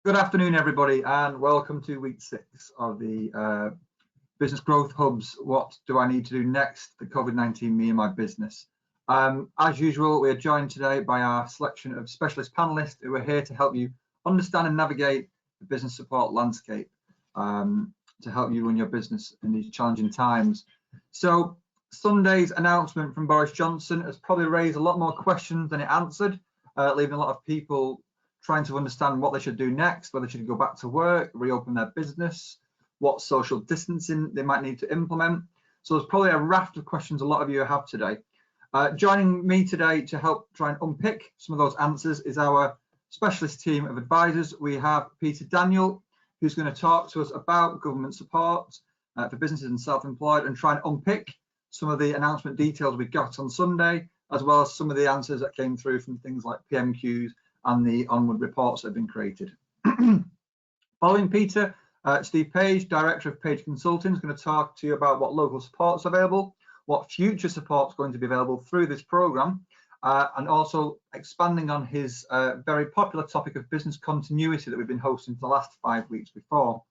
Good afternoon, everybody, and welcome to week 6 of the Business Growth Hub's What Do I Need to Do Next? The COVID-19 Me and My Business. As usual, we are joined today by our selection of specialist panelists who are here to help you understand and navigate the business support landscape to help you run your business in these challenging times. So Sunday's announcement from Boris Johnson has probably raised a lot more questions than it answered, leaving a lot of people trying to understand what they should do next, whether they should go back to work, reopen their business, what social distancing they might need to implement. So there's probably a raft of questions a lot of you have today. Joining me today to help try and unpick some of those answers is our specialist team of advisors. We have Peter Daniel, who's going to talk to us about government support for businesses and self-employed and try and unpick some of the announcement details we got on Sunday, as well as some of the answers that came through from things like PMQs and the onward reports that have been created. Following Peter, Steve Page, Director of Page Consulting, is going to talk to you about what local support is available, what future support is going to be available through this programme, and also expanding on his very popular topic of business continuity that we've been hosting for the last 5 weeks before.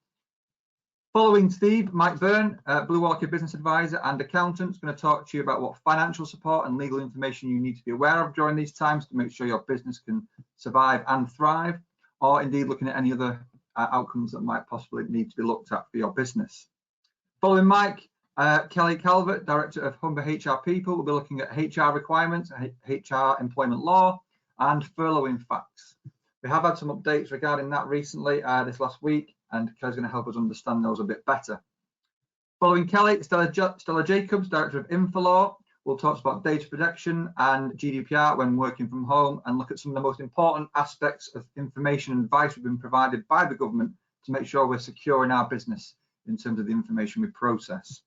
Following Steve, Mike Byrne, Blue Orchid Business Advisor and Accountant, is going to talk to you about what financial support and legal information you need to be aware of during these times to make sure your business can survive and thrive, or indeed looking at any other outcomes that might possibly need to be looked at for your business. Following Mike, Kelly Calvert, Director of Humber HR People, will be looking at HR requirements, HR employment law, and furloughing facts. We have had some updates regarding that recently, this last week, and Kelly's going to help us understand those a bit better. Following Kelly, Stella Jacobs, Director of Infolaw, will talk about data protection and GDPR when working from home and look at some of the most important aspects of information and advice we've been provided by the government to make sure we're secure in our business in terms of the information we process.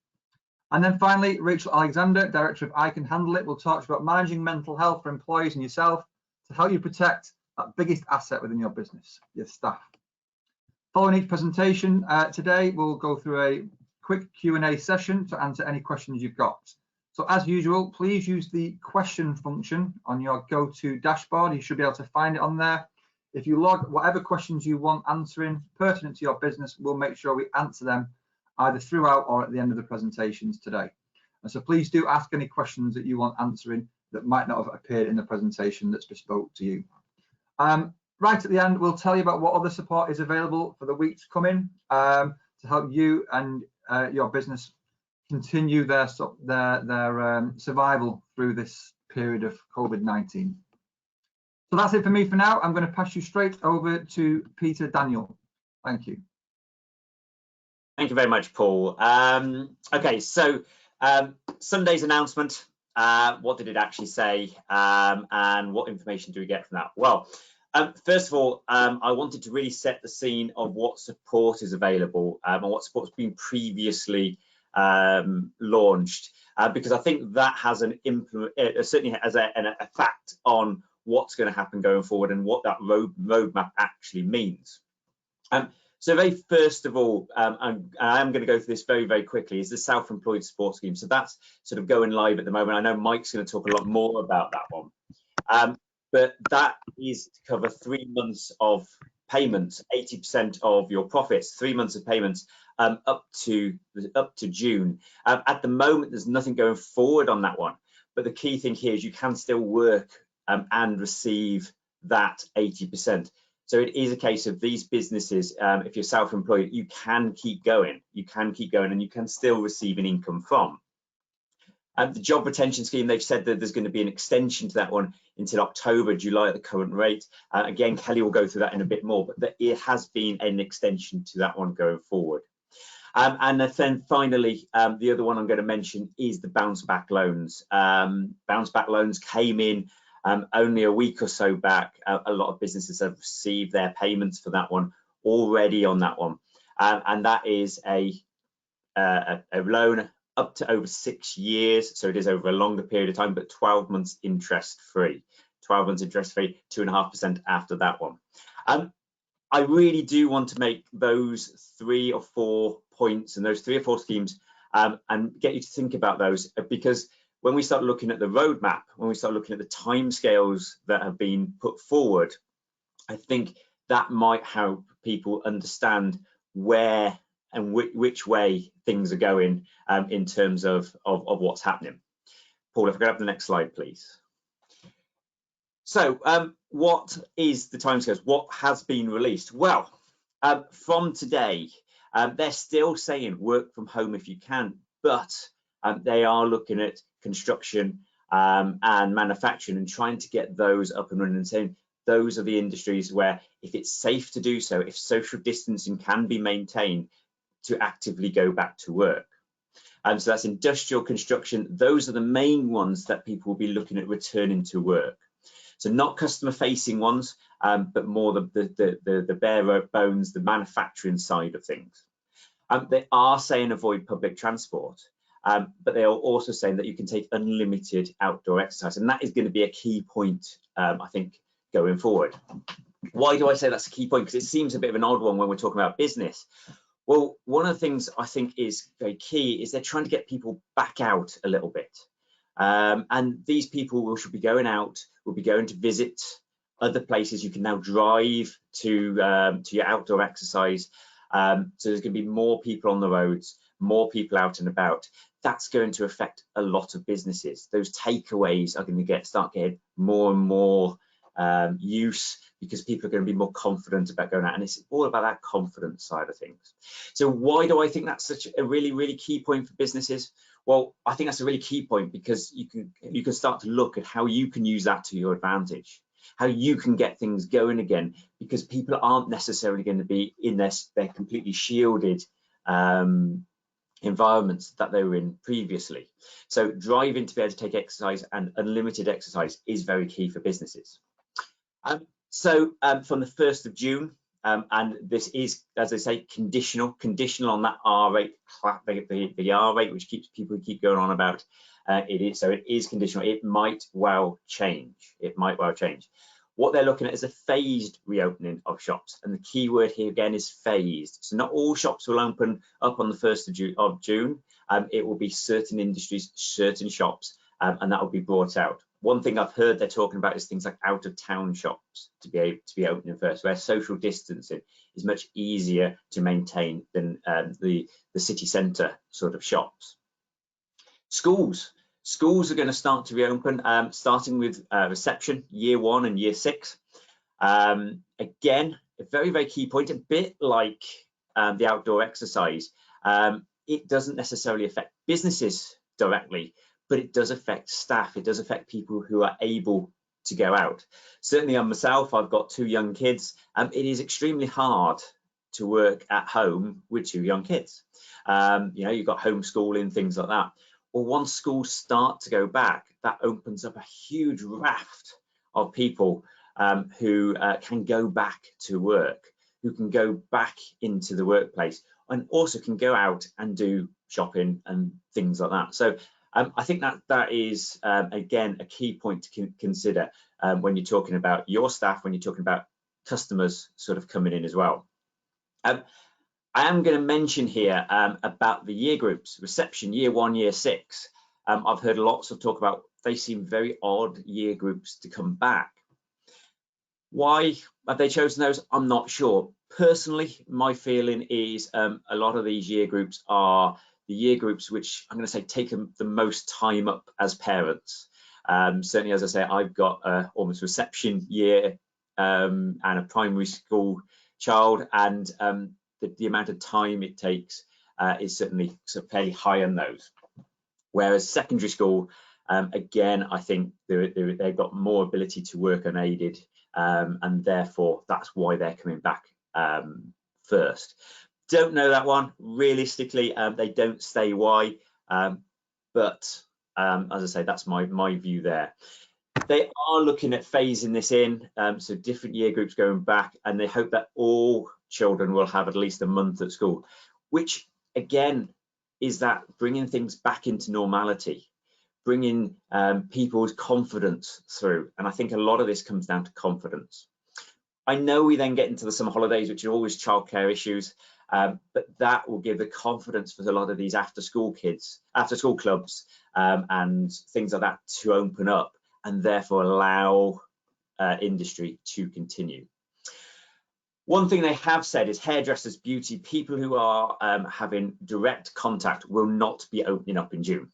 And then finally, Rachel Alexander, Director of I Can Handle It, will talk about managing mental health for employees and yourself to help you protect that biggest asset within your business, your staff. Following each presentation today, we'll go through a quick Q&A session to answer any questions you've got. So as usual, please use the question function on your go-to dashboard. You should be able to find it on there. If you log whatever questions you want answering pertinent to your business, we'll make sure we answer them either throughout or at the end of the presentations today. And so please do ask any questions that you want answering that might not have appeared in the presentation that's bespoke to you. Right at the end, we'll tell you about what other support is available for the weeks coming to help you and your business continue their survival through this period of COVID-19. So that's it for me for now. I'm going to pass you straight over to Peter Daniel. Thank you. Thank you very much, Paul. Okay, so Sunday's announcement, what did it actually say, and what information do we get from that? Well, first of all, I wanted to really set the scene of what support is available and what support's been previously launched, because I think that has certainly has a fact on what's going to happen going forward and what that roadmap actually means. So very first of all, and I am going to go through this very, very quickly, is the self-employed support scheme. So that's sort of going live at the moment. I know Mike's going to talk a lot more about that one. But that is to cover 3 months of payments, 80% of your profits, 3 months of payments up to June. At the moment, there's nothing going forward on that one. But the key thing here is you can still work and receive that 80%. So it is a case of these businesses, if you're self-employed, you can keep going. You can keep going and you can still receive an income from. The job retention scheme, they've said that there's going to be an extension to that one until October, July at the current rate. Again, Kelly will go through that in a bit more, but it has been an extension to that one going forward. And then finally, the other one I'm going to mention is the bounce back loans. Bounce back loans came in only a week or so back. A lot of businesses have received their payments for that one already on that one. And that is a loan up to over 6 years, so it is over a longer period of time, but 12 months interest free. 12 months interest free, 2.5% after that one. I really do want to make those 3 or 4 points and those 3 or 4 schemes and get you to think about those, because when we start looking at the roadmap, when we start looking at the timescales that have been put forward, I think that might help people understand where and which way things are going in terms of what's happening. Paul, if I could have the next slide, please. So what is the timescales? What has been released? Well, from today, they're still saying work from home if you can, but they are looking at construction and manufacturing and trying to get those up and running, and saying those are the industries where, if it's safe to do so, if social distancing can be maintained, to actively go back to work. So that's industrial, construction. Those are the main ones that people will be looking at returning to work. So not customer facing ones, but more the bare bones, the manufacturing side of things. They are saying avoid public transport, but they are also saying that you can take unlimited outdoor exercise. And that is going to be a key point, I think, going forward. Why do I say that's a key point? Because it seems a bit of an odd one when we're talking about business. Well, one of the things I think is very key is they're trying to get people back out a little bit. And these people should be going out, will be going to visit other places. You can now drive to your outdoor exercise. So there's going to be more people on the roads, more people out and about. That's going to affect a lot of businesses. Those takeaways are going to start getting more and more use, because people are going to be more confident about going out, and it's all about that confidence side of things. So why do I think that's such a really, really key point for businesses? Well, I think that's a really key point because you can start to look at how you can use that to your advantage, how you can get things going again, because people aren't necessarily going to be in their completely shielded environments that they were in previously. So driving to be able to take exercise and unlimited exercise is very key for businesses. So from the 1st of June, and this is, as I say, conditional on that R rate, the R rate, which people keep going on about. It is conditional. It might well change. It might well change. What they're looking at is a phased reopening of shops, and the key word here again is phased. So not all shops will open up on the 1st of June. It will be certain industries, certain shops, and that will be brought out. One thing I've heard they're talking about is things like out of town shops to be able to be opening first, where social distancing is much easier to maintain than the city centre sort of shops. Schools are going to start to reopen, starting with reception, year 1 and year 6. Again, a very, very key point, a bit like the outdoor exercise. It doesn't necessarily affect businesses directly, but it does affect staff. It does affect people who are able to go out. Certainly on myself, I've got 2 young kids. It is extremely hard to work at home with 2 young kids. You've got homeschooling, things like that. Well, once schools start to go back, that opens up a huge raft of people who can go back to work, who can go back into the workplace, and also can go out and do shopping and things like that. So I think that is, again, a key point to consider when you're talking about your staff, when you're talking about customers sort of coming in as well. I am going to mention here about the year groups, reception, year 1, year 6. I've heard lots of talk about, they seem very odd year groups to come back. Why have they chosen those? I'm not sure. Personally, my feeling is a lot of these year groups are the year groups which I'm going to say take the most time up as parents. Certainly, as I say, I've got almost reception year and a primary school child, and the amount of time it takes is certainly fairly high on those. Whereas secondary school, again, I think they've got more ability to work unaided, and therefore that's why they're coming back first. Don't know that one. Realistically, they don't say why, but as I say, that's my view there. They are looking at phasing this in, so different year groups going back, and they hope that all children will have at least a month at school, which again is that bringing things back into normality, bringing people's confidence through. And I think a lot of this comes down to confidence. I know we then get into the summer holidays, which are always childcare issues, but that will give the confidence for a lot of these after school clubs and things like that to open up, and therefore allow industry to continue. One thing they have said is hairdressers, beauty, people who are having direct contact will not be opening up in June.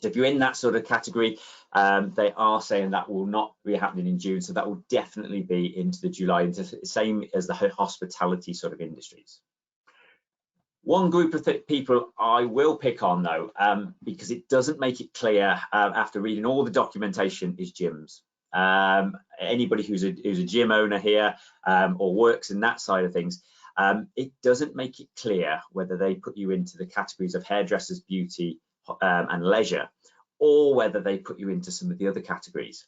So if you're in that sort of category, they are saying that will not be happening in June. So that will definitely be into the July, into the same as the hospitality sort of industries. One group of people I will pick on though, because it doesn't make it clear after reading all the documentation, is gyms. Anybody who's a gym owner here or works in that side of things, it doesn't make it clear whether they put you into the categories of hairdressers, beauty and leisure, or whether they put you into some of the other categories.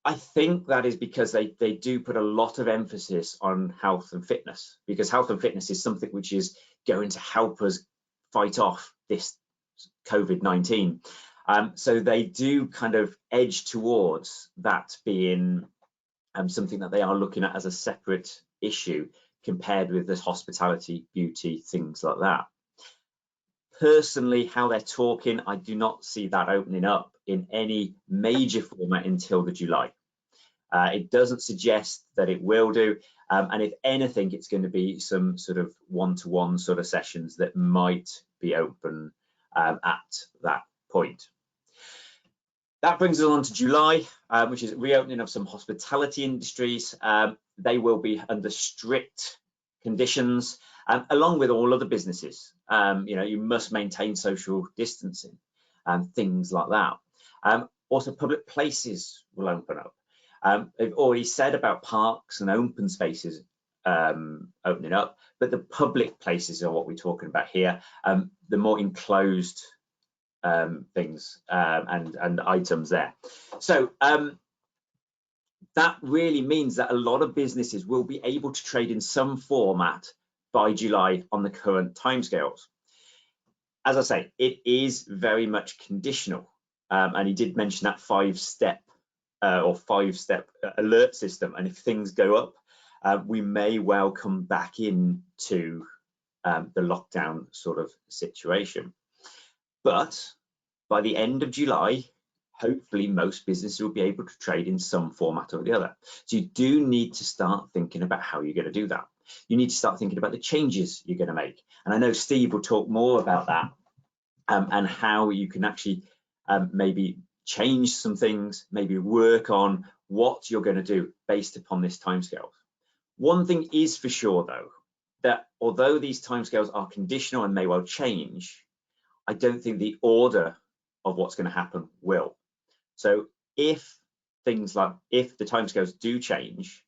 I think that is because they do put a lot of emphasis on health and fitness, because health and fitness is something which is going to help us fight off this COVID-19. So they do kind of edge towards that being something that they are looking at as a separate issue compared with this hospitality, beauty, things like that. Personally, how they're talking, I do not see that opening up in any major format until the July. It doesn't suggest that it will do, and if anything, it's going to be some sort of one-to-one sort of sessions that might be open at that point. That brings us on to July, which is reopening of some hospitality industries. They will be under strict conditions, along with all other businesses. You must maintain social distancing and things like that. Also, public places will open up. They've already said about parks and open spaces opening up, but the public places are what we're talking about here. The more enclosed things and items there. So that really means that a lot of businesses will be able to trade in some format by July on the current timescales. As I say, it is very much conditional, and he did mention that five-step alert system, and if things go up, we may well come back into the lockdown sort of situation. But by the end of July, hopefully most businesses will be able to trade in some format or the other. So you do need to start thinking about how you're going to do that. You need to start thinking about the changes you're going to make. And I know Steve will talk more about that and how you can actually maybe change some things, maybe work on what you're going to do based upon this timescale. One thing is for sure, though, that although these timescales are conditional and may well change, I don't think the order of what's going to happen will. So if the timescales do change,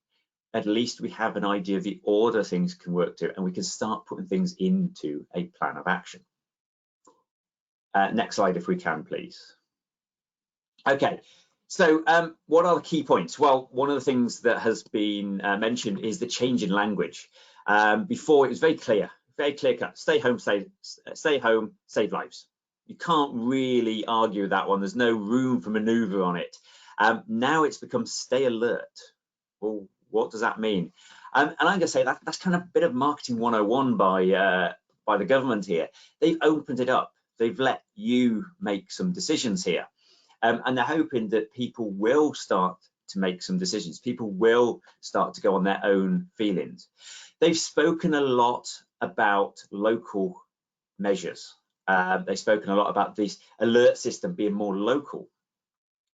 at least we have an idea of the order things can work to, and we can start putting things into a plan of action. Next slide, if we can, please. Okay, so what are the key points? Well, one of the things that has been mentioned is the change in language. Before, it was very clear cut. Stay home, save lives. You can't really argue that one. There's no room for maneuver on it. Now it's become stay alert. Well, what does that mean? And I'm going to say that's kind of a bit of marketing 101 by the government here. They've opened it up. They've let you make some decisions here. And they're hoping that people will start to make some decisions. People will start to go on their own feelings. They've spoken a lot about local measures. They've spoken a lot about this alert system being more local.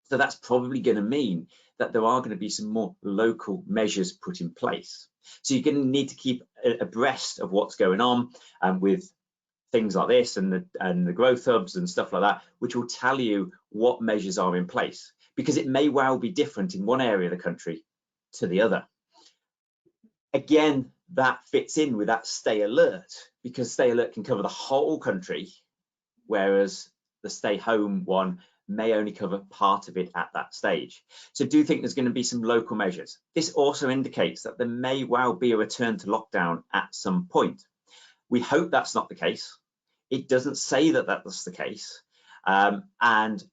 So that's probably going to mean that there are going to be some more local measures put in place. So you're going to need to keep abreast of what's going on with things like this and the growth hubs and stuff like that, which will tell you what measures are in place, because it may well be different in one area of the country to the other. Again, that fits in with that stay alert, because stay alert can cover the whole country, whereas the stay home one may only cover part of it at that stage. So do think there's going to be some local measures. This also indicates that there may well be a return to lockdown at some point. We hope that's not the case. It doesn't say that that's the case. And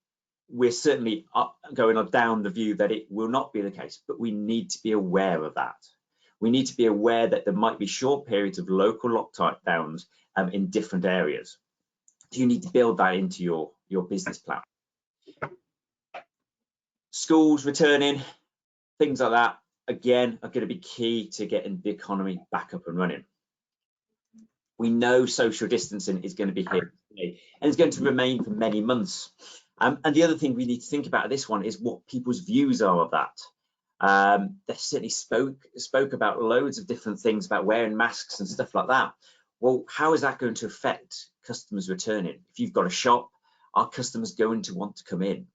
we're certainly going down the view that it will not be the case, but we need to be aware of that. We need to be aware that there might be short periods of local lockdowns in different areas. So you need to build that into your business plan. Schools returning, things like that. again, are going to be key to getting the economy back up and running. We know social distancing is going to be here today, and it's going to remain for many months. And the other thing we need to think about this one is what people's views are of that. They certainly spoke about loads of different things about wearing masks and stuff like that. Well, how is that going to affect customers returning? If you've got a shop, are customers going to want to come in?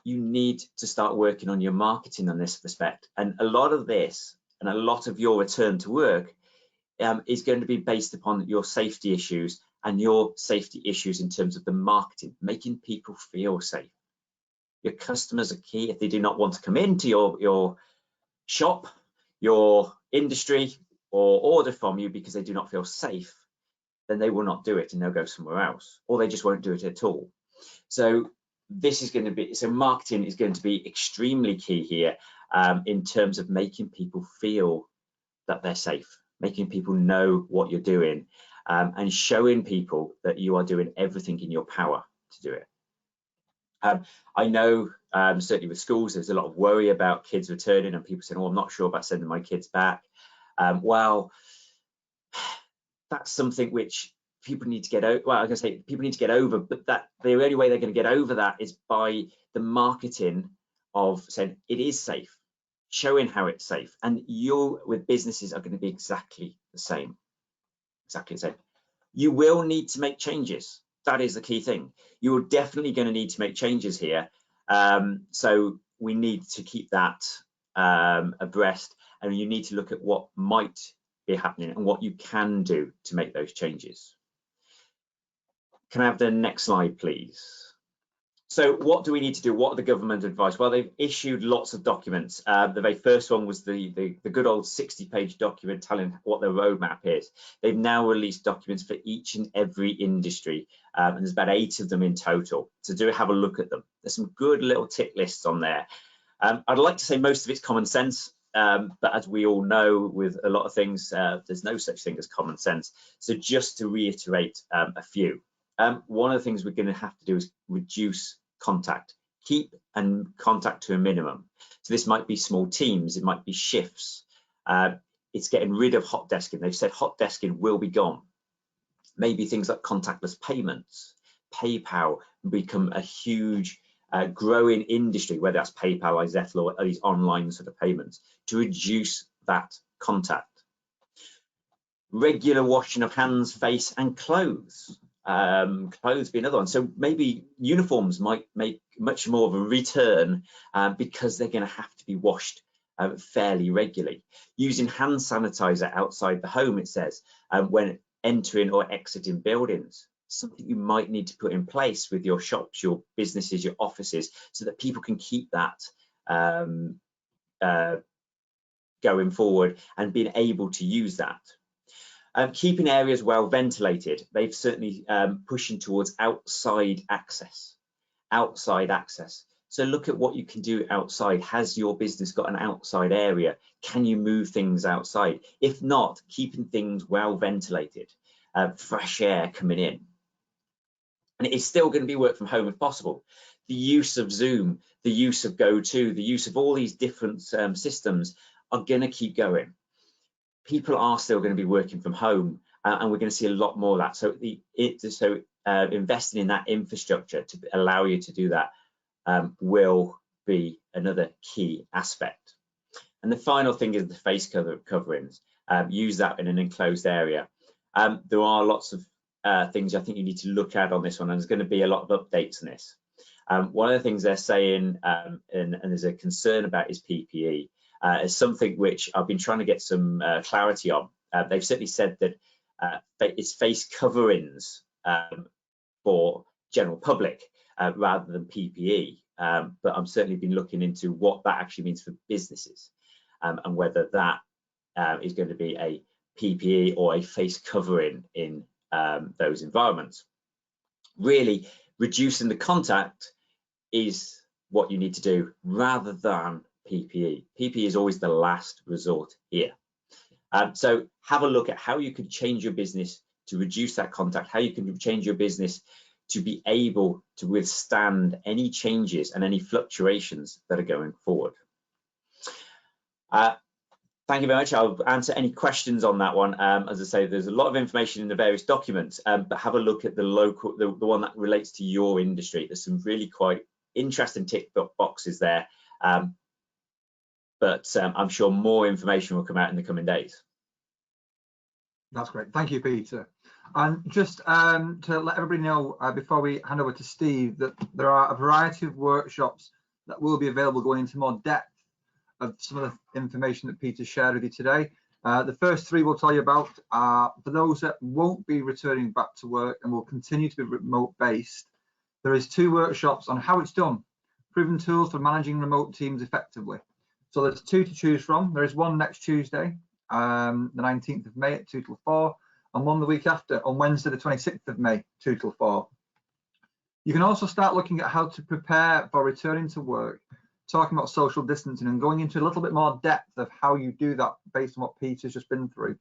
You need to start working on your marketing on this respect. And a lot of this and a lot of your return to work is going to be based upon your safety issues and your safety issues in terms of the marketing, making people feel safe. Your customers are key. If they do not want to come into your shop, your industry, or order from you because they do not feel safe, then they will not do it and they'll go somewhere else, or they just won't do it at all. So this is going to be, so marketing is going to be extremely key here in terms of making people feel that they're safe, making people know what you're doing, and showing people that you are doing everything in your power to do it. I know certainly with schools, there's a lot of worry about kids returning and people saying, oh, I'm not sure about sending my kids back. Well, that's something which people need to get over. Well, I'm going to say people need to get over, but that the only way they're going to get over that is by the marketing of saying it is safe, showing how it's safe. And you with businesses are going to be exactly the same. Exactly the same. You will need to make changes. That is the key thing. You're definitely going to need to make changes here. So we need to keep that abreast, and you need to look at what might be happening and what you can do to make those changes. Can I have the next slide, please? So what do we need to do? What are the government advice? Well, they've issued lots of documents. The very first one was the good old 60-page document telling what the roadmap is. They've now released documents for each and every industry, and there's about 8 of them in total. So do have a look at them. There's some good little tick lists on there. I'd like to say most of it's common sense, but as we all know, with a lot of things, there's no such thing as common sense. So just to reiterate a few. One of the things we're going to have to do is reduce contact, keep and contact to a minimum. So this might be small teams, it might be shifts. It's getting rid of hot desking. They've said hot desking will be gone. Maybe things like contactless payments, PayPal become a huge growing industry, whether that's PayPal, Zettle, or these online sort of payments, to reduce that contact. Regular washing of hands, face and clothes. Clothes be another one. So maybe uniforms might make much more of a return because they're going to have to be washed fairly regularly. Using hand sanitizer outside the home, it says, when entering or exiting buildings. Something you might need to put in place with your shops, your businesses, your offices, so that people can keep that going forward and being able to use that. Keeping areas well ventilated. They've certainly pushing towards outside access. So look at what you can do outside. Has your business got an outside area? Can you move things outside? If not, keeping things well ventilated, fresh air coming in. And it is still going to be work from home if possible. The use of Zoom, the use of GoTo, the use of all these different systems are going to keep going. People are still going to be working from home, and we're going to see a lot more of that. So investing in that infrastructure to allow you to do that will be another key aspect. And the final thing is the face coverings. Use that in an enclosed area. There are lots of things I think you need to look at on this one, and there's going to be a lot of updates on this. One of the things they're saying, and there's a concern about, is PPE. Is something which I've been trying to get some clarity on. They've certainly said that it's face coverings for general public rather than PPE, but I'm certainly been looking into what that actually means for businesses and whether that is going to be a PPE or a face covering in those environments. Really, reducing the contact is what you need to do rather than PPE. PPE is always the last resort here. So have a look at how you could change your business to reduce that contact, how you can change your business to be able to withstand any changes and any fluctuations that are going forward. Thank you very much. I'll answer any questions on that one. As I say, there's a lot of information in the various documents, but have a look at the one that relates to your industry. There's some really quite interesting tick boxes there, but I'm sure more information will come out in the coming days. That's great. Thank you, Peter. And just to let everybody know, before we hand over to Steve, that there are a variety of workshops that will be available going into more depth of some of the information that Peter shared with you today. The first three we'll tell you about are for those that won't be returning back to work and will continue to be remote based. There is 2 workshops on how it's done, proven tools for managing remote teams effectively. So there's 2 to choose from. There is one next Tuesday, the 19th of May at 2 till 4, and one the week after on Wednesday, the 26th of May, 2 till 4. You can also start looking at how to prepare for returning to work, talking about social distancing and going into a little bit more depth of how you do that based on what Peter's just been through.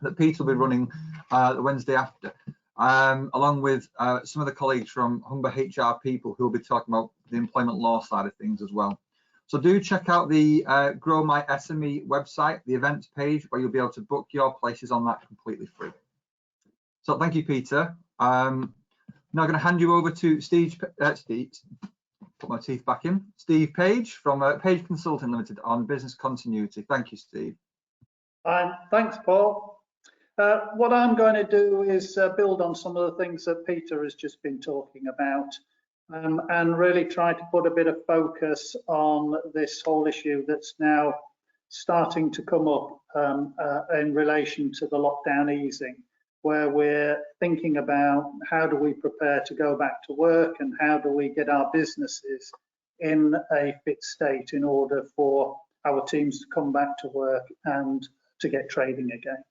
That Peter will be running the Wednesday after, along with some of the colleagues from Humber HR people who will be talking about the employment law side of things as well. So do check out the Grow My SME website, the events page, where you'll be able to book your places on that completely free. So thank you, Peter. Now I'm going to hand you over to Steve, put my teeth back in. Steve Page from Page Consulting Limited on business continuity. Thank you, Steve. Thanks, Paul. What I'm going to do is build on some of the things that Peter has just been talking about, and really try to put a bit of focus on this whole issue that's now starting to come up in relation to the lockdown easing, where we're thinking about how do we prepare to go back to work and how do we get our businesses in a fit state in order for our teams to come back to work and to get trading again.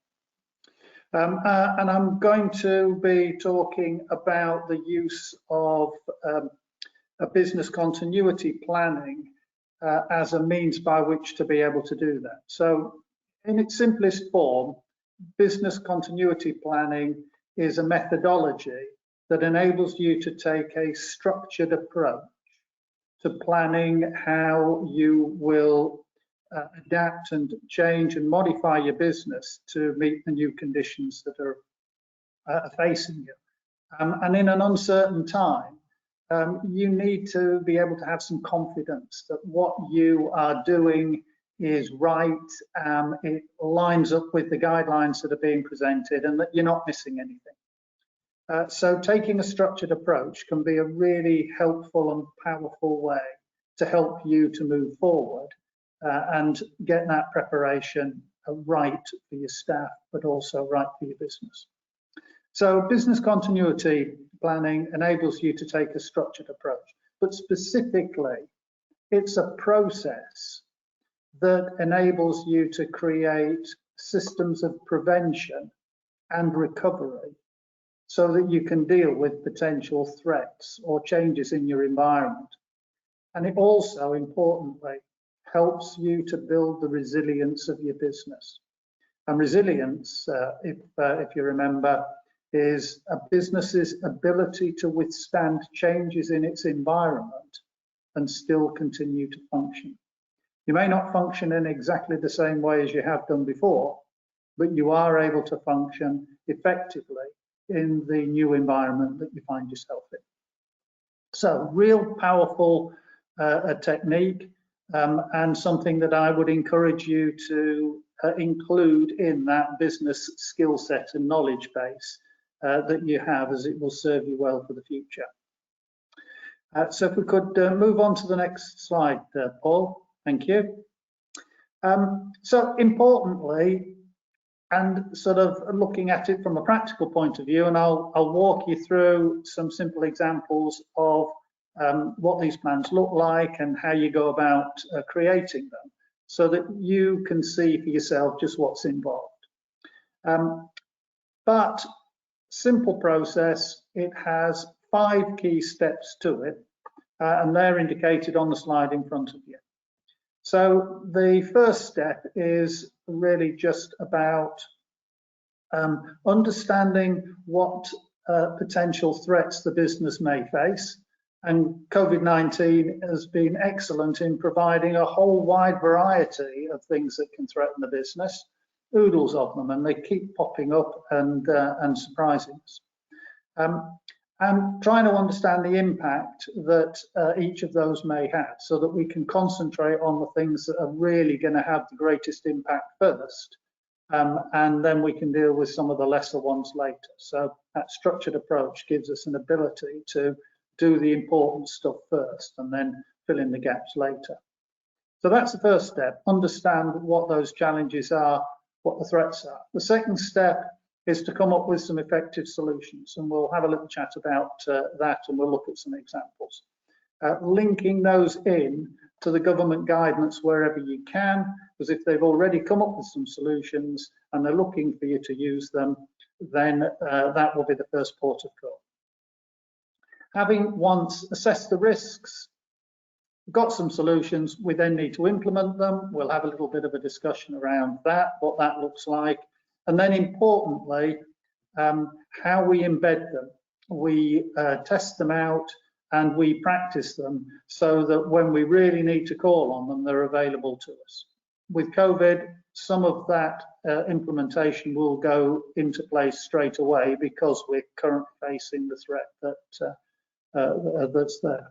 And I'm going to be talking about the use of a business continuity planning as a means by which to be able to do that. So in its simplest form, business continuity planning is a methodology that enables you to take a structured approach to planning how you will adapt and change and modify your business to meet the new conditions that are facing you. And in an uncertain time, you need to be able to have some confidence that what you are doing is right, it lines up with the guidelines that are being presented and that you're not missing anything. So taking a structured approach can be a really helpful and powerful way to help you to move forward and get that preparation right for your staff, but also right for your business. So business continuity planning enables you to take a structured approach, but specifically, it's a process that enables you to create systems of prevention and recovery so that you can deal with potential threats or changes in your environment. And it also, importantly, helps you to build the resilience of your business. And resilience, if you remember, is a business's ability to withstand changes in its environment and still continue to function. You may not function in exactly the same way as you have done before, but you are able to function effectively in the new environment that you find yourself in. So, real powerful technique and something that I would encourage you to include in that business skill set and knowledge base that you have, as it will serve you well for the future. So if we could move on to the next slide, Paul. Thank you. So importantly, and sort of looking at it from a practical point of view, and I'll walk you through some simple examples of what these plans look like and how you go about creating them, so that you can see for yourself just what's involved. But simple process, it has 5 key steps to it, and they're indicated on the slide in front of you. So the first step is really just about understanding what potential threats the business may face And COVID-19 has been excellent in providing a whole wide variety of things that can threaten the business, oodles of them, and they keep popping up and surprising us. And trying to understand the impact that each of those may have, so that we can concentrate on the things that are really going to have the greatest impact first, and then we can deal with some of the lesser ones later. So that structured approach gives us an ability to do the important stuff first and then fill in the gaps later. So that's the first step: understand what those challenges are, what the threats are. The second step is to come up with some effective solutions, and we'll have a little chat about that, and we'll look at some examples. Linking those in to the government guidance wherever you can, because if they've already come up with some solutions and they're looking for you to use them, then that will be the first port of call. Having once assessed the risks, got some solutions, we then need to implement them. We'll have a little bit of a discussion around that, what that looks like. And then importantly, how we embed them. We test them out and we practice them so that when we really need to call on them, they're available to us. With COVID, some of that implementation will go into place straight away because we're currently facing the threat that's there.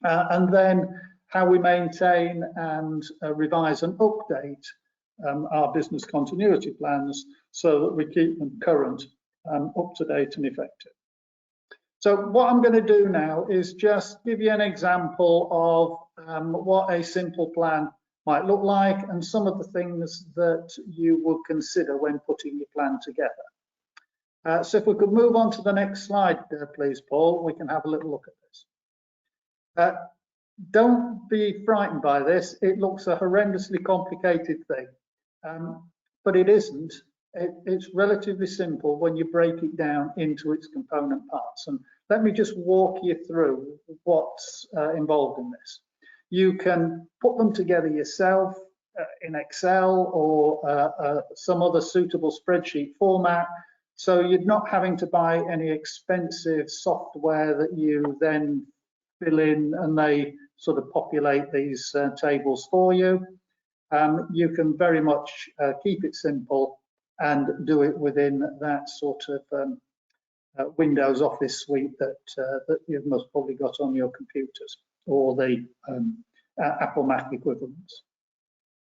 And then how we maintain and revise and update our business continuity plans so that we keep them current, up to date and effective. So what I'm going to do now is just give you an example of what a simple plan might look like and some of the things that you will consider when putting your plan together. So if we could move on to the next slide, please, Paul, we can have a little look at this. Don't be frightened by this. It looks a horrendously complicated thing, but it isn't. It's relatively simple when you break it down into its component parts. And let me just walk you through what's involved in this. You can put them together yourself in Excel or some other suitable spreadsheet format. So you're not having to buy any expensive software that you then fill in and they sort of populate these tables for you. You can very much keep it simple and do it within that sort of Windows Office suite that you've most probably got on your computers, or the Apple Mac equivalents.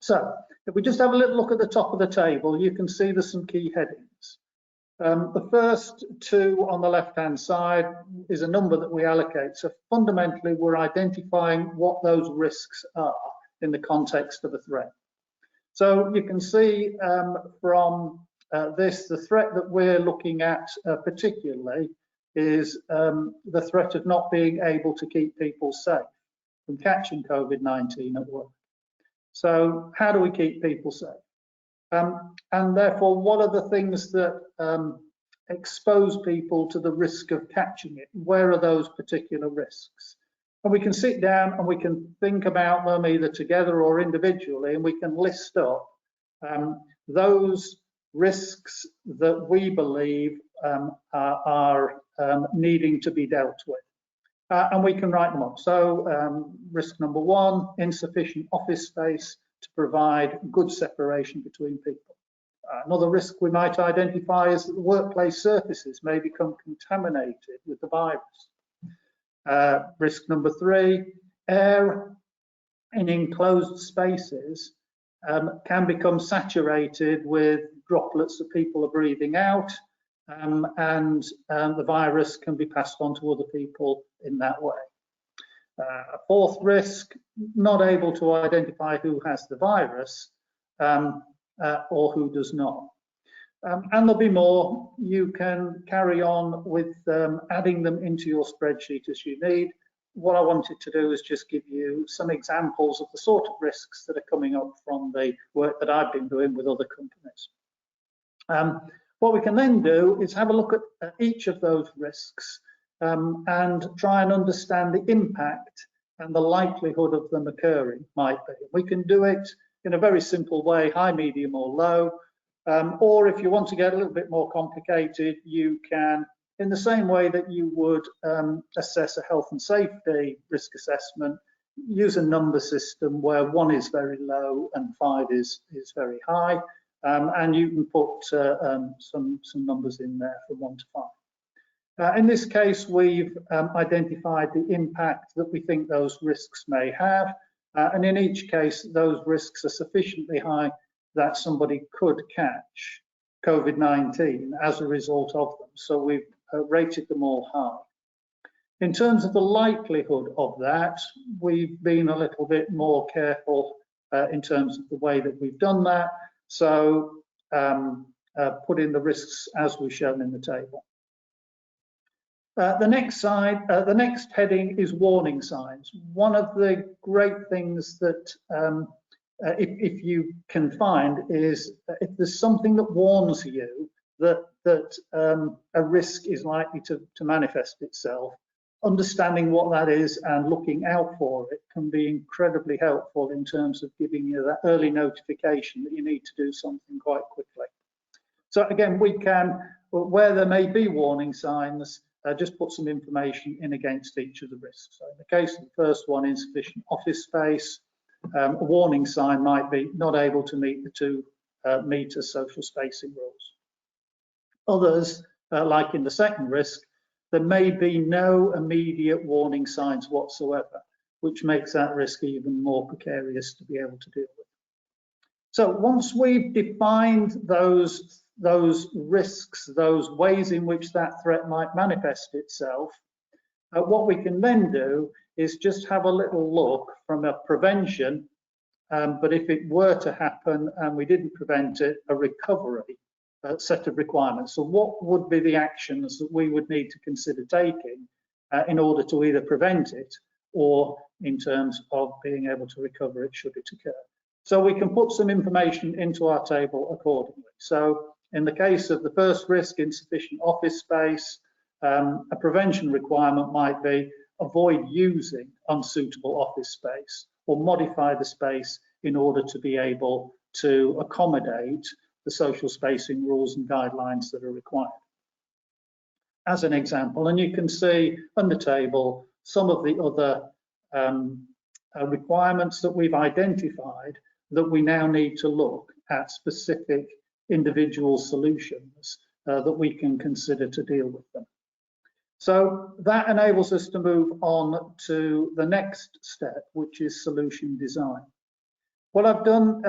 So if we just have a little look at the top of the table, you can see there's some key headings. The first two on the left-hand side is a number that we allocate. So fundamentally, we're identifying what those risks are in the context of a threat. So you can see from this, the threat that we're looking at particularly is the threat of not being able to keep people safe from catching COVID-19 at work. So how do we keep people safe? And therefore, what are the things that expose people to the risk of catching it? Where are those particular risks? And we can sit down and we can think about them either together or individually, and we can list up those risks that we believe are needing to be dealt with. And we can write them up. So risk number one, insufficient office space to provide good separation between people. Another risk we might identify is that the workplace surfaces may become contaminated with the virus. Risk number three, air in enclosed spaces can become saturated with droplets that people are breathing out, and the virus can be passed on to other people in that way. A fourth risk, not able to identify who has the virus or who does not. And there'll be more. You can carry on with adding them into your spreadsheet as you need. What I wanted to do is just give you some examples of the sort of risks that are coming up from the work that I've been doing with other companies. What we can then do is have a look at each of those risks and try and understand the impact and the likelihood of them occurring might be. We can do it in a very simple way, high, medium or low. Or if you want to get a little bit more complicated, you can in the same way that you would assess a health and safety risk assessment, use a number system where 1 is very low and 5 is very high, and you can put some numbers in there from 1 to 5. In this case, we've identified the impact that we think those risks may have, and in each case, those risks are sufficiently high that somebody could catch COVID-19 as a result of them. So we've rated them all high. In terms of the likelihood of that, we've been a little bit more careful in terms of the way that we've done that. So put in the risks as we've shown in the table. The next heading is warning signs. One of the great things that if you can find is if there's something that warns you that a risk is likely to manifest itself, understanding what that is and looking out for it can be incredibly helpful in terms of giving you that early notification that you need to do something quite quickly. So again, we can, where there may be warning signs, just put some information in against each of the risks. So in the case of the first one, insufficient office space, a warning sign might be not able to meet the 2 meter social spacing rules. Others, like in the second risk, there may be no immediate warning signs whatsoever, which makes that risk even more precarious to be able to deal with. So once we've defined those risks, those ways in which that threat might manifest itself, what we can then do is just have a little look from a prevention, but if it were to happen and we didn't prevent it, a recovery set of requirements. So what would be the actions that we would need to consider taking in order to either prevent it or in terms of being able to recover it should it occur. So we can put some information into our table accordingly. So in the case of the first risk, insufficient office space, a prevention requirement might be avoid using unsuitable office space or modify the space in order to be able to accommodate the social spacing rules and guidelines that are required. As an example, and you can see on the table some of the other requirements that we've identified that we now need to look at specific individual solutions that we can consider to deal with them. So that enables us to move on to the next step, which is solution design. What I've done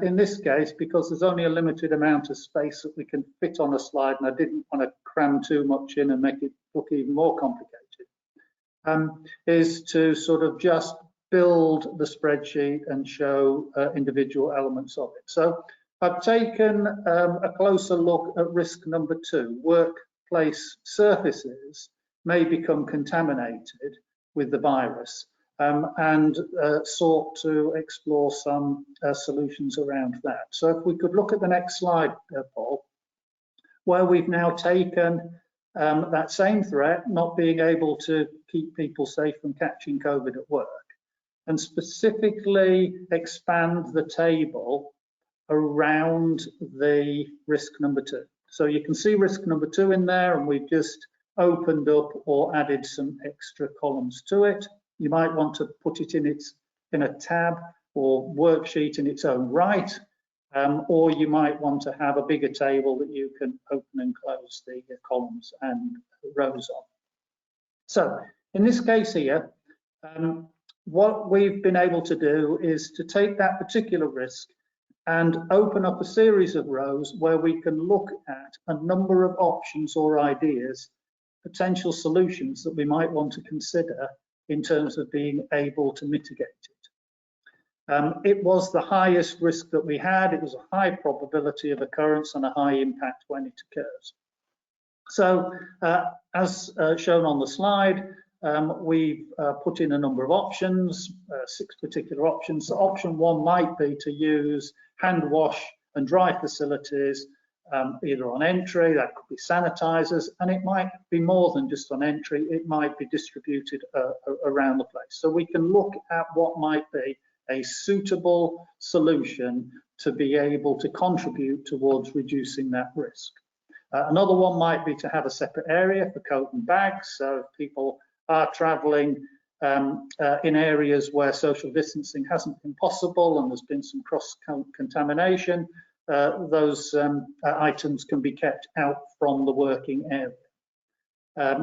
in this case, because there's only a limited amount of space that we can fit on a slide, and I didn't want to cram too much in and make it look even more complicated, is to sort of just build the spreadsheet and show individual elements of it. So I've taken a closer look at risk number 2. Workplace surfaces may become contaminated with the virus, and sought to explore some solutions around that. So if we could look at the next slide, Paul, where we've now taken that same threat, not being able to keep people safe from catching COVID at work, and specifically expand the table around the risk number 2. So you can see risk number 2 in there, and we've just opened up or added some extra columns to it. You might want to put it in a tab or worksheet in its own right, or you might want to have a bigger table that you can open and close the columns and rows on. So in this case here, what we've been able to do is to take that particular risk and open up a series of rows where we can look at a number of options or ideas, potential solutions that we might want to consider in terms of being able to mitigate it. It was the highest risk that we had. It was a high probability of occurrence and a high impact when it occurs. So as shown on the slide, we've put in a number of options, 6 particular options. So option 1 might be to use hand wash and dry facilities either on entry, that could be sanitizers, and it might be more than just on entry, it might be distributed around the place. So we can look at what might be a suitable solution to be able to contribute towards reducing that risk. Another one might be to have a separate area for coat and bags. So if people are travelling in areas where social distancing hasn't been possible and there's been some cross-contamination, those items can be kept out from the working area.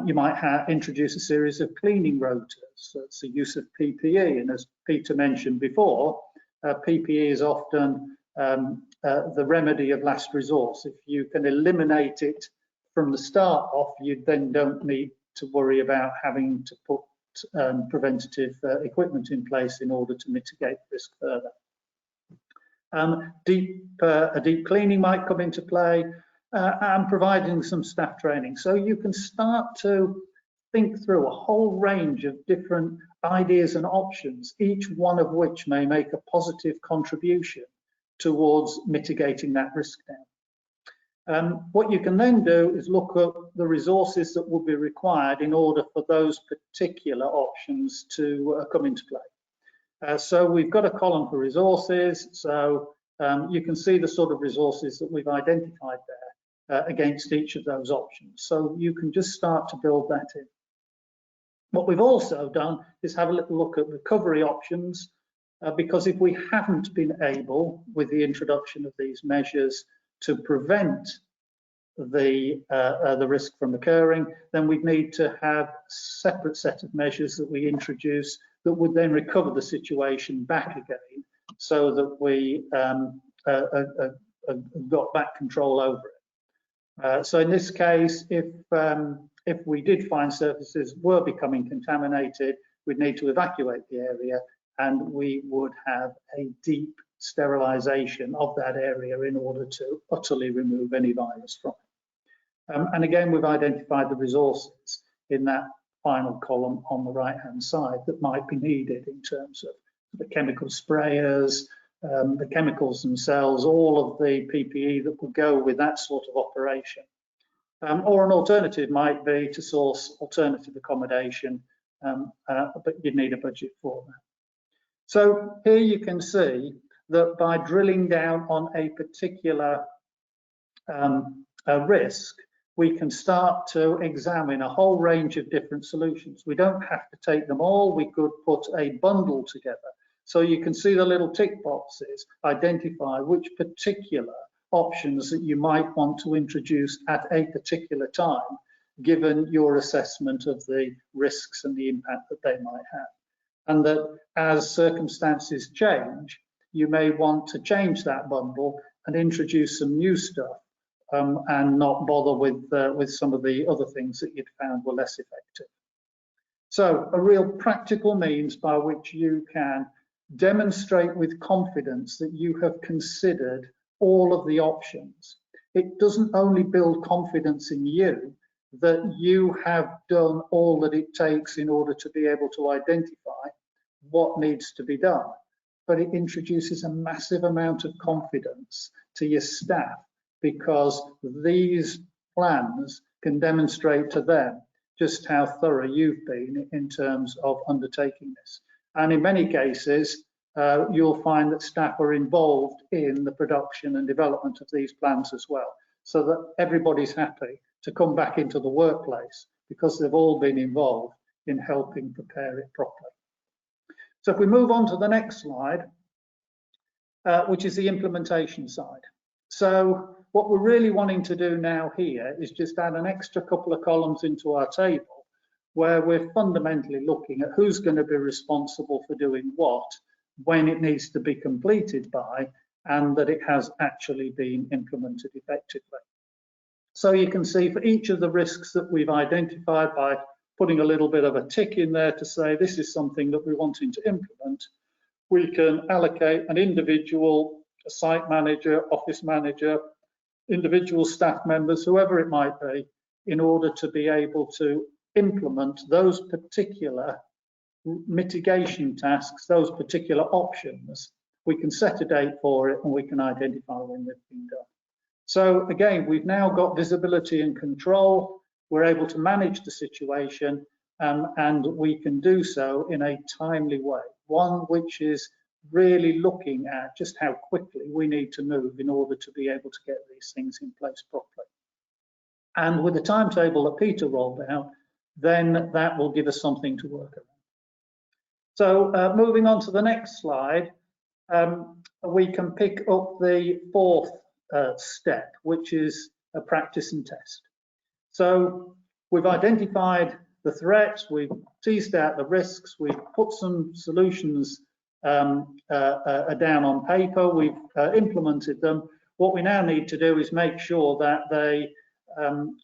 You might introduce a series of cleaning rotas. So it's the use of PPE, and as Peter mentioned before, PPE is often the remedy of last resource. If you can eliminate it from the start off, you then don't need to worry about having to put preventative equipment in place in order to mitigate risk further. A deep cleaning might come into play, and providing some staff training. So you can start to think through a whole range of different ideas and options, each one of which may make a positive contribution towards mitigating that risk down. What you can then do is look at the resources that will be required in order for those particular options to come into play. So we've got a column for resources, so you can see the sort of resources that we've identified there against each of those options. So you can just start to build that in. What we've also done is have a little look at recovery options, because if we haven't been able, with the introduction of these measures, to prevent the risk from occurring, then we'd need to have a separate set of measures that we introduce that would then recover the situation back again, so that we got back control over it. So in this case, if we did find surfaces were becoming contaminated, we'd need to evacuate the area, and we would have a deep sterilisation of that area in order to utterly remove any virus from it. And again, we've identified the resources in that final column on the right-hand side that might be needed in terms of the chemical sprayers, the chemicals themselves, all of the PPE that would go with that sort of operation. Or an alternative might be to source alternative accommodation, but you'd need a budget for that. So here you can see that by drilling down on a particular risk, we can start to examine a whole range of different solutions. We don't have to take them all, we could put a bundle together. So you can see the little tick boxes identify which particular options that you might want to introduce at a particular time, given your assessment of the risks and the impact that they might have. And that as circumstances change, you may want to change that bundle and introduce some new stuff, and not bother with some of the other things that you'd found were less effective. So a real practical means by which you can demonstrate with confidence that you have considered all of the options. It doesn't only build confidence in you that you have done all that it takes in order to be able to identify what needs to be done, but it introduces a massive amount of confidence to your staff, because these plans can demonstrate to them just how thorough you've been in terms of undertaking this. And in many cases, you'll find that staff are involved in the production and development of these plans as well, so that everybody's happy to come back into the workplace because they've all been involved in helping prepare it properly. So if we move on to the next slide, which is the implementation side. So what we're really wanting to do now here is just add an extra couple of columns into our table, where we're fundamentally looking at who's going to be responsible for doing what, when it needs to be completed by, and that it has actually been implemented effectively. So you can see for each of the risks that we've identified, by putting a little bit of a tick in there to say this is something that we're wanting to implement, we can allocate an individual, a site manager, office manager, individual staff members, whoever it might be, in order to be able to implement those particular mitigation tasks, those particular options. We can set a date for it and we can identify when they've been done. So again, we've now got visibility and control. We're able to manage the situation, and we can do so in a timely way, one which is really looking at just how quickly we need to move in order to be able to get these things in place properly. And with the timetable that Peter rolled out, then that will give us something to work around. So moving on to the next slide, we can pick up the fourth step, which is a practice and test. So we've identified the threats, we've teased out the risks, we've put some solutions down on paper, we've implemented them. What we now need to do is make sure that they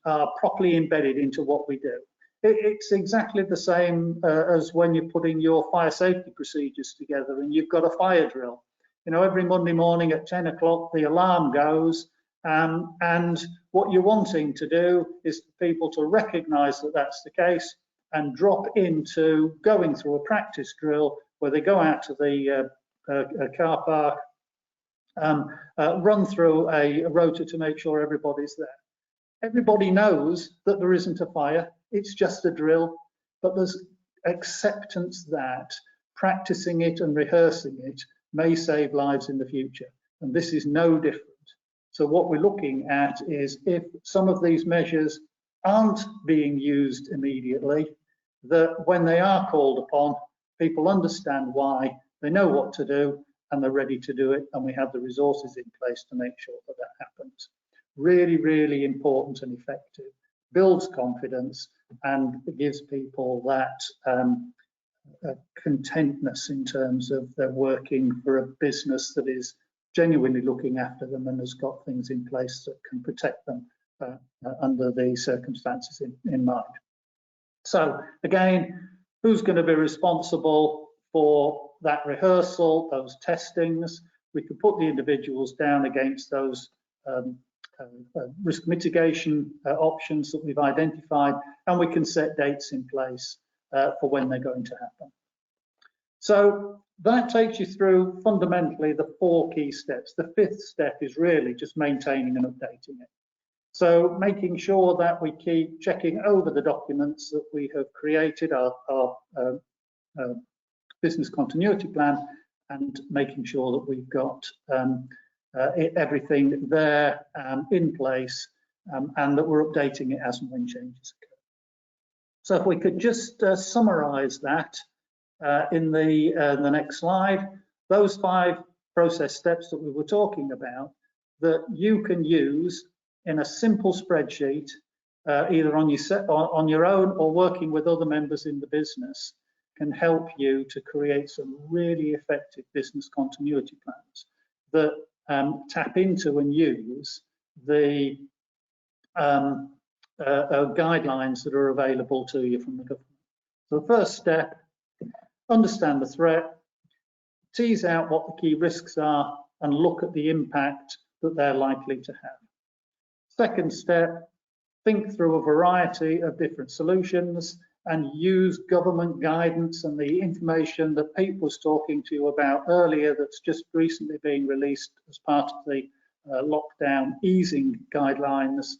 are properly embedded into what we do. It's exactly the same as when you're putting your fire safety procedures together and you've got a fire drill. You know, every Monday morning at 10 o'clock, the alarm goes, and what you're wanting to do is for people to recognize that that's the case and drop into going through a practice drill where they go out to the car park, run through a rota to make sure everybody's there. Everybody knows that there isn't a fire, it's just a drill, but there's acceptance that practicing it and rehearsing it may save lives in the future, and this is no different. So what we're looking at is if some of these measures aren't being used immediately, that when they are called upon, people understand why, they know what to do, and they're ready to do it, and we have the resources in place to make sure that that happens. Really, really important and effective. Builds confidence and gives people that contentness in terms of they're working for a business that is genuinely looking after them and has got things in place that can protect them under the circumstances in mind. So again, who's going to be responsible for that rehearsal, those testings? We could put the individuals down against those risk mitigation options that we've identified, and we can set dates in place for when they're going to happen. So that takes you through fundamentally the 4 key steps. The 5th step is really just maintaining and updating it. So making sure that we keep checking over the documents that we have created, our business continuity plan, and making sure that we've got everything there in place, and that we're updating it as and when changes occur. So if we could just summarize that in the next slide, those 5 process steps that we were talking about that you can use in a simple spreadsheet, either on your own or working with other members in the business, can help you to create some really effective business continuity plans that tap into and use the guidelines that are available to you from the government. So the first step, understand the threat, tease out what the key risks are, and look at the impact that they're likely to have. Second step, think through a variety of different solutions and use government guidance and the information that Pete was talking to you about earlier that's just recently being released as part of the lockdown easing guidelines,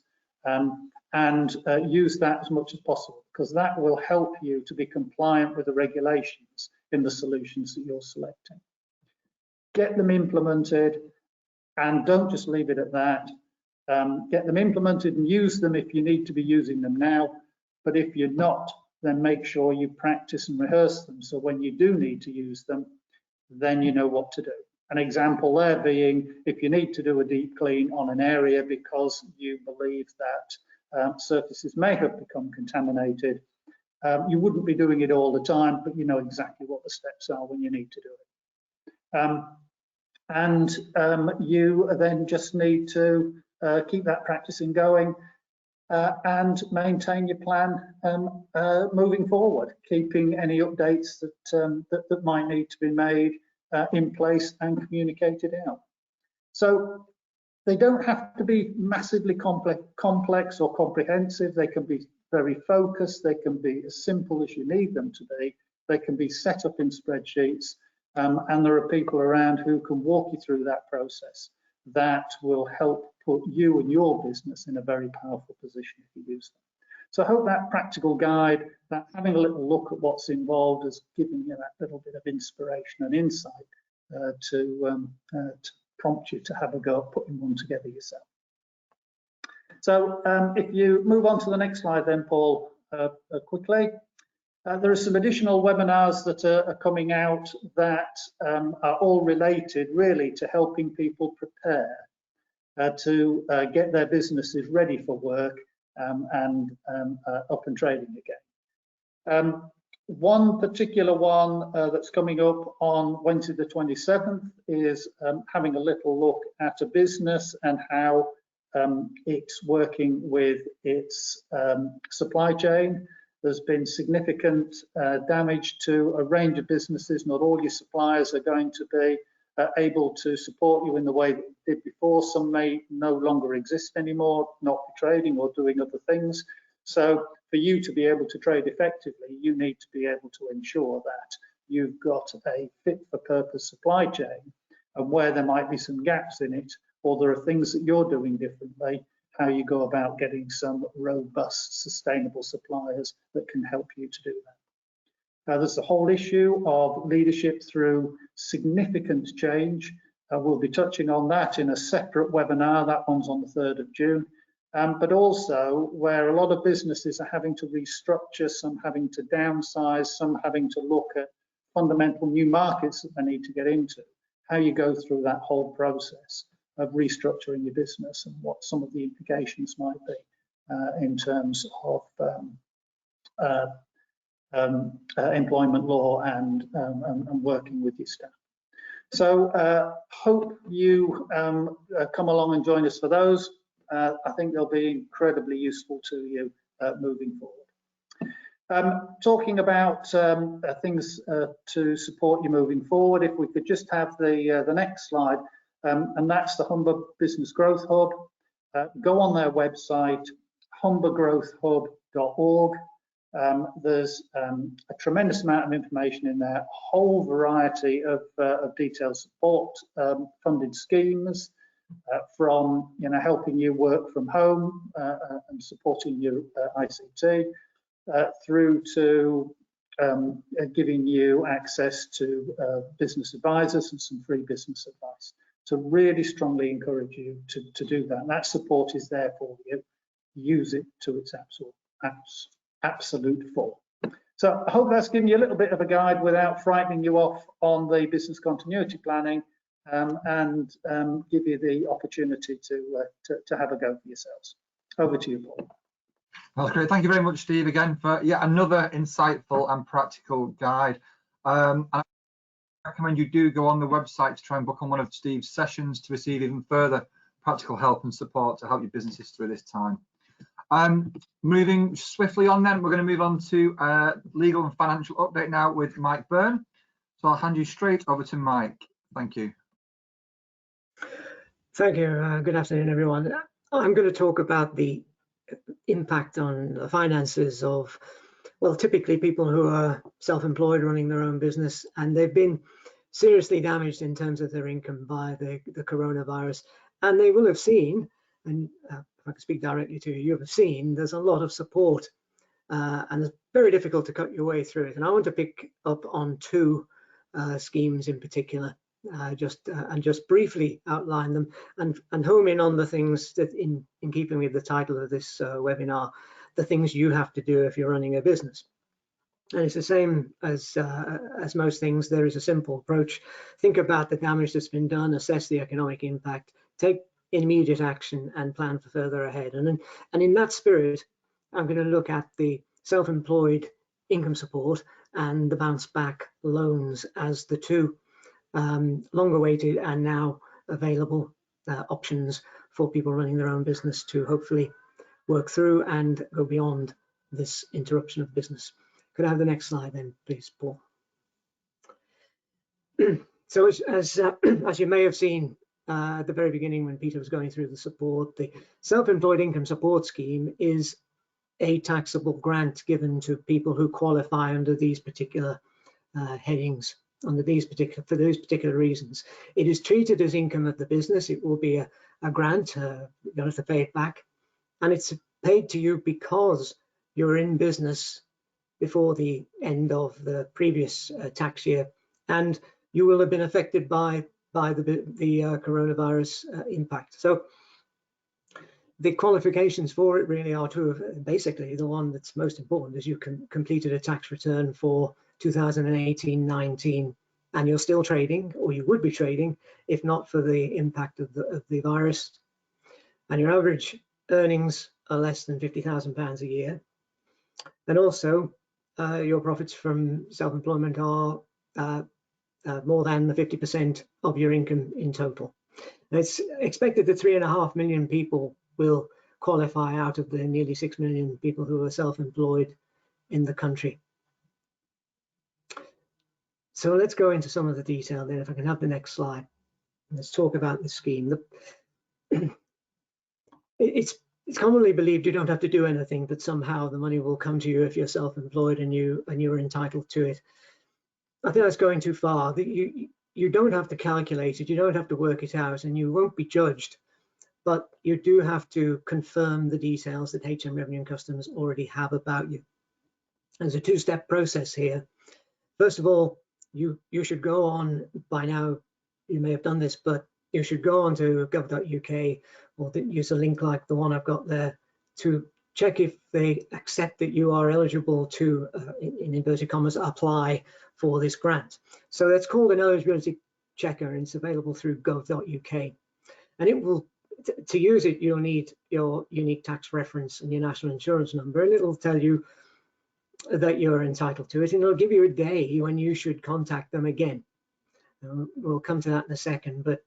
and use that as much as possible, because that will help you to be compliant with the regulations in the solutions that you're selecting. Get them implemented, and don't just leave it at that. Get them implemented and use them if you need to be using them now, but if you're not, then make sure you practice and rehearse them, so when you do need to use them, then you know what to do. An example there being, if you need to do a deep clean on an area because you believe that surfaces may have become contaminated, you wouldn't be doing it all the time, but you know exactly what the steps are when you need to do it. You then just need to keep that practicing going and maintain your plan moving forward, keeping any updates that might need to be made in place and communicated out. So they don't have to be massively complex or comprehensive. They can be very focused. They can be as simple as you need them to be. They can be set up in spreadsheets, and there are people around who can walk you through that process. That will help put you and your business in a very powerful position if you use them. So I hope that practical guide, that having a little look at what's involved, has given you that little bit of inspiration and insight to prompt you to have a go at putting one together yourself. So if you move on to the next slide then, Paul, quickly. There are some additional webinars that are coming out that are all related really to helping people prepare to get their businesses ready for work and up and trading again. One particular one that's coming up on Wednesday the 27th is having a little look at a business and how it's working with its supply chain. There's been significant damage to a range of businesses. Not all your suppliers are going to be able to support you in the way that they did before. Some may no longer exist anymore, not trading or doing other things. So for you to be able to trade effectively, you need to be able to ensure that you've got a fit for purpose supply chain, and where there might be some gaps in it, or there are things that you're doing differently, how you go about getting some robust, sustainable suppliers that can help you to do that. There's the whole issue of leadership through significant change. We'll be touching on that in a separate webinar. That one's on the 3rd of June. But also where a lot of businesses are having to restructure, some having to downsize, some having to look at fundamental new markets that they need to get into, how you go through that whole process of restructuring your business and what some of the implications might be in terms of employment law and working with your staff. So hope you come along and join us for those. I think they'll be incredibly useful to you moving forward. Talking about things to support you moving forward, if we could just have the next slide, and that's the Humber Business Growth Hub. Go on their website, humbergrowthhub.org. There's a tremendous amount of information in there, a whole variety of detailed support funded schemes, from helping you work from home and supporting your ICT, through to giving you access to business advisors and some free business advice. So really strongly encourage you to do that. And that support is there for you. Use it to its absolute full. So I hope that's given you a little bit of a guide without frightening you off on the business continuity planning, and give you the opportunity to have a go for yourselves. Over to you, Paul. That's great. Thank you very much, Steve, again for yet another insightful and practical guide. And I recommend you do go on the website to try and book on one of Steve's sessions to receive even further practical help and support to help your businesses through this time. Moving swiftly on then, we're going to move on to legal and financial update now with Mike Byrne. So I'll hand you straight over to Mike. Thank you. Thank you. Good afternoon, everyone. I'm going to talk about the impact on the finances of, well, typically people who are self-employed running their own business, and they've been seriously damaged in terms of their income by the coronavirus. And they will have seen, and if I can speak directly to you, you have seen there's a lot of support, and it's very difficult to cut your way through it. And I want to pick up on two schemes in particular. Just briefly outline them and home in on the things that in keeping with the title of this webinar, the things you have to do if you're running a business. And it's the same as most things. There is a simple approach. Think about the damage that's been done, assess the economic impact, take immediate action and plan for further ahead. And in that spirit, I'm going to look at the self-employed income support and the bounce back loans as the two longer waited and now available options for people running their own business to hopefully work through and go beyond this interruption of business. Could I have the next slide then, please, Paul? So as you may have seen at the very beginning when Peter was going through the support, the self-employed income support scheme is a taxable grant given to people who qualify under these particular headings. For those particular reasons. It is treated as income of the business. It will be a grant, you don't have to pay it back, and it's paid to you because you're in business before the end of the previous tax year, and you will have been affected by the coronavirus impact. So The qualifications for it really are two of, basically the one that's most important is you completed a tax return for 2018-19 and you're still trading, or you would be trading if not for the impact of the virus, and your average earnings are less than £50,000 a year, and also your profits from self-employment are more than the 50% of your income in total. And it's expected that 3.5 million people will qualify out of the nearly 6 million people who are self-employed in the country. So let's go into some of the detail then. If I can have the next slide. Let's talk about the scheme. It's commonly believed you don't have to do anything, that somehow the money will come to you if you're self-employed and you're entitled to it. I think that's going too far. You don't have to calculate it, you don't have to work it out, and you won't be judged, but you do have to confirm the details that HM Revenue and Customs already have about you. There's a two-step process here. First of all, you should go on, by now you may have done this, but you should go on to gov.uk or use a link like the one I've got there to check if they accept that you are eligible to, in inverted commas, apply for this grant. So that's called an eligibility checker, and it's available through gov.uk. And it will, to use it, you'll need your unique tax reference and your national insurance number, and it'll tell you that you're entitled to it, and it'll give you a day when you should contact them again. We'll come to that in a second, but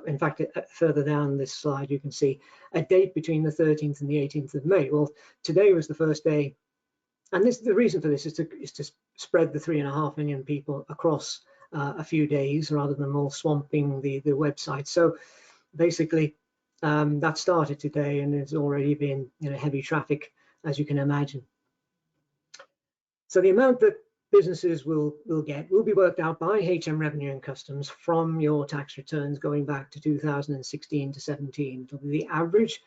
in fact, further down this slide, you can see a date between the 13th and the 18th of May. Well, today was the first day, and the reason for this is to spread the 3.5 million people across a few days rather than all swamping the website. So basically, that started today, and it's already been heavy traffic, as you can imagine. So the amount that businesses will get will be worked out by HM Revenue and Customs from your tax returns going back to 2016 to 17. It'll be the average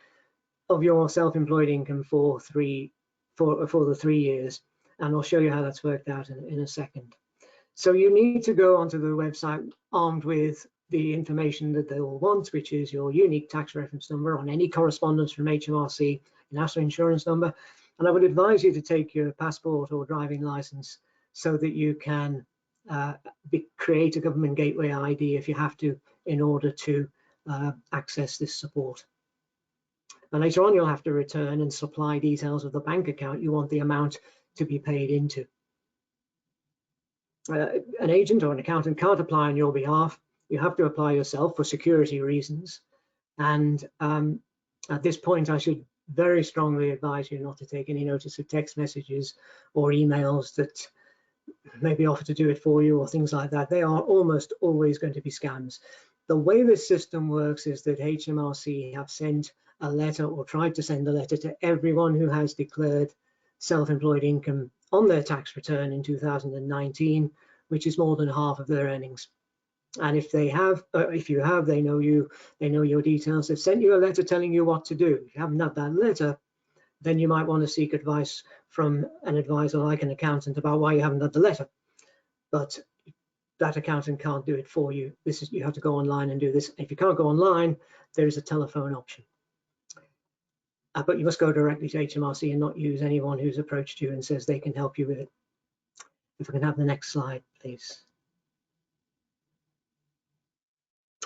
of your self-employed income for the 3 years, and I'll show you how that's worked out in a second. So you need to go onto the website armed with the information that they will want, which is your unique tax reference number on any correspondence from HMRC, national insurance number, and I would advise you to take your passport or driving license so that you can create a government gateway ID if you have to, in order to access this support. And later on, you'll have to return and supply details of the bank account you want the amount to be paid into. An agent or an accountant can't apply on your behalf. You have to apply yourself for security reasons. And at this point, I should very strongly advise you not to take any notice of text messages or emails that maybe offer to do it for you or things like that. They are almost always going to be scams. The way this system works is that HMRC have sent a letter, or tried to send a letter, to everyone who has declared self-employed income on their tax return in 2019, which is more than half of their earnings. And if they have, if you have, they know you, they know your details. They've sent you a letter telling you what to do. If you haven't had that letter, then you might want to seek advice from an advisor like an accountant about why you haven't had the letter. But that accountant can't do it for you. This is, you have to go online and do this. If you can't go online, there is a telephone option. But you must go directly to HMRC and not use anyone who's approached you and says they can help you with it. If I can have the next slide, please.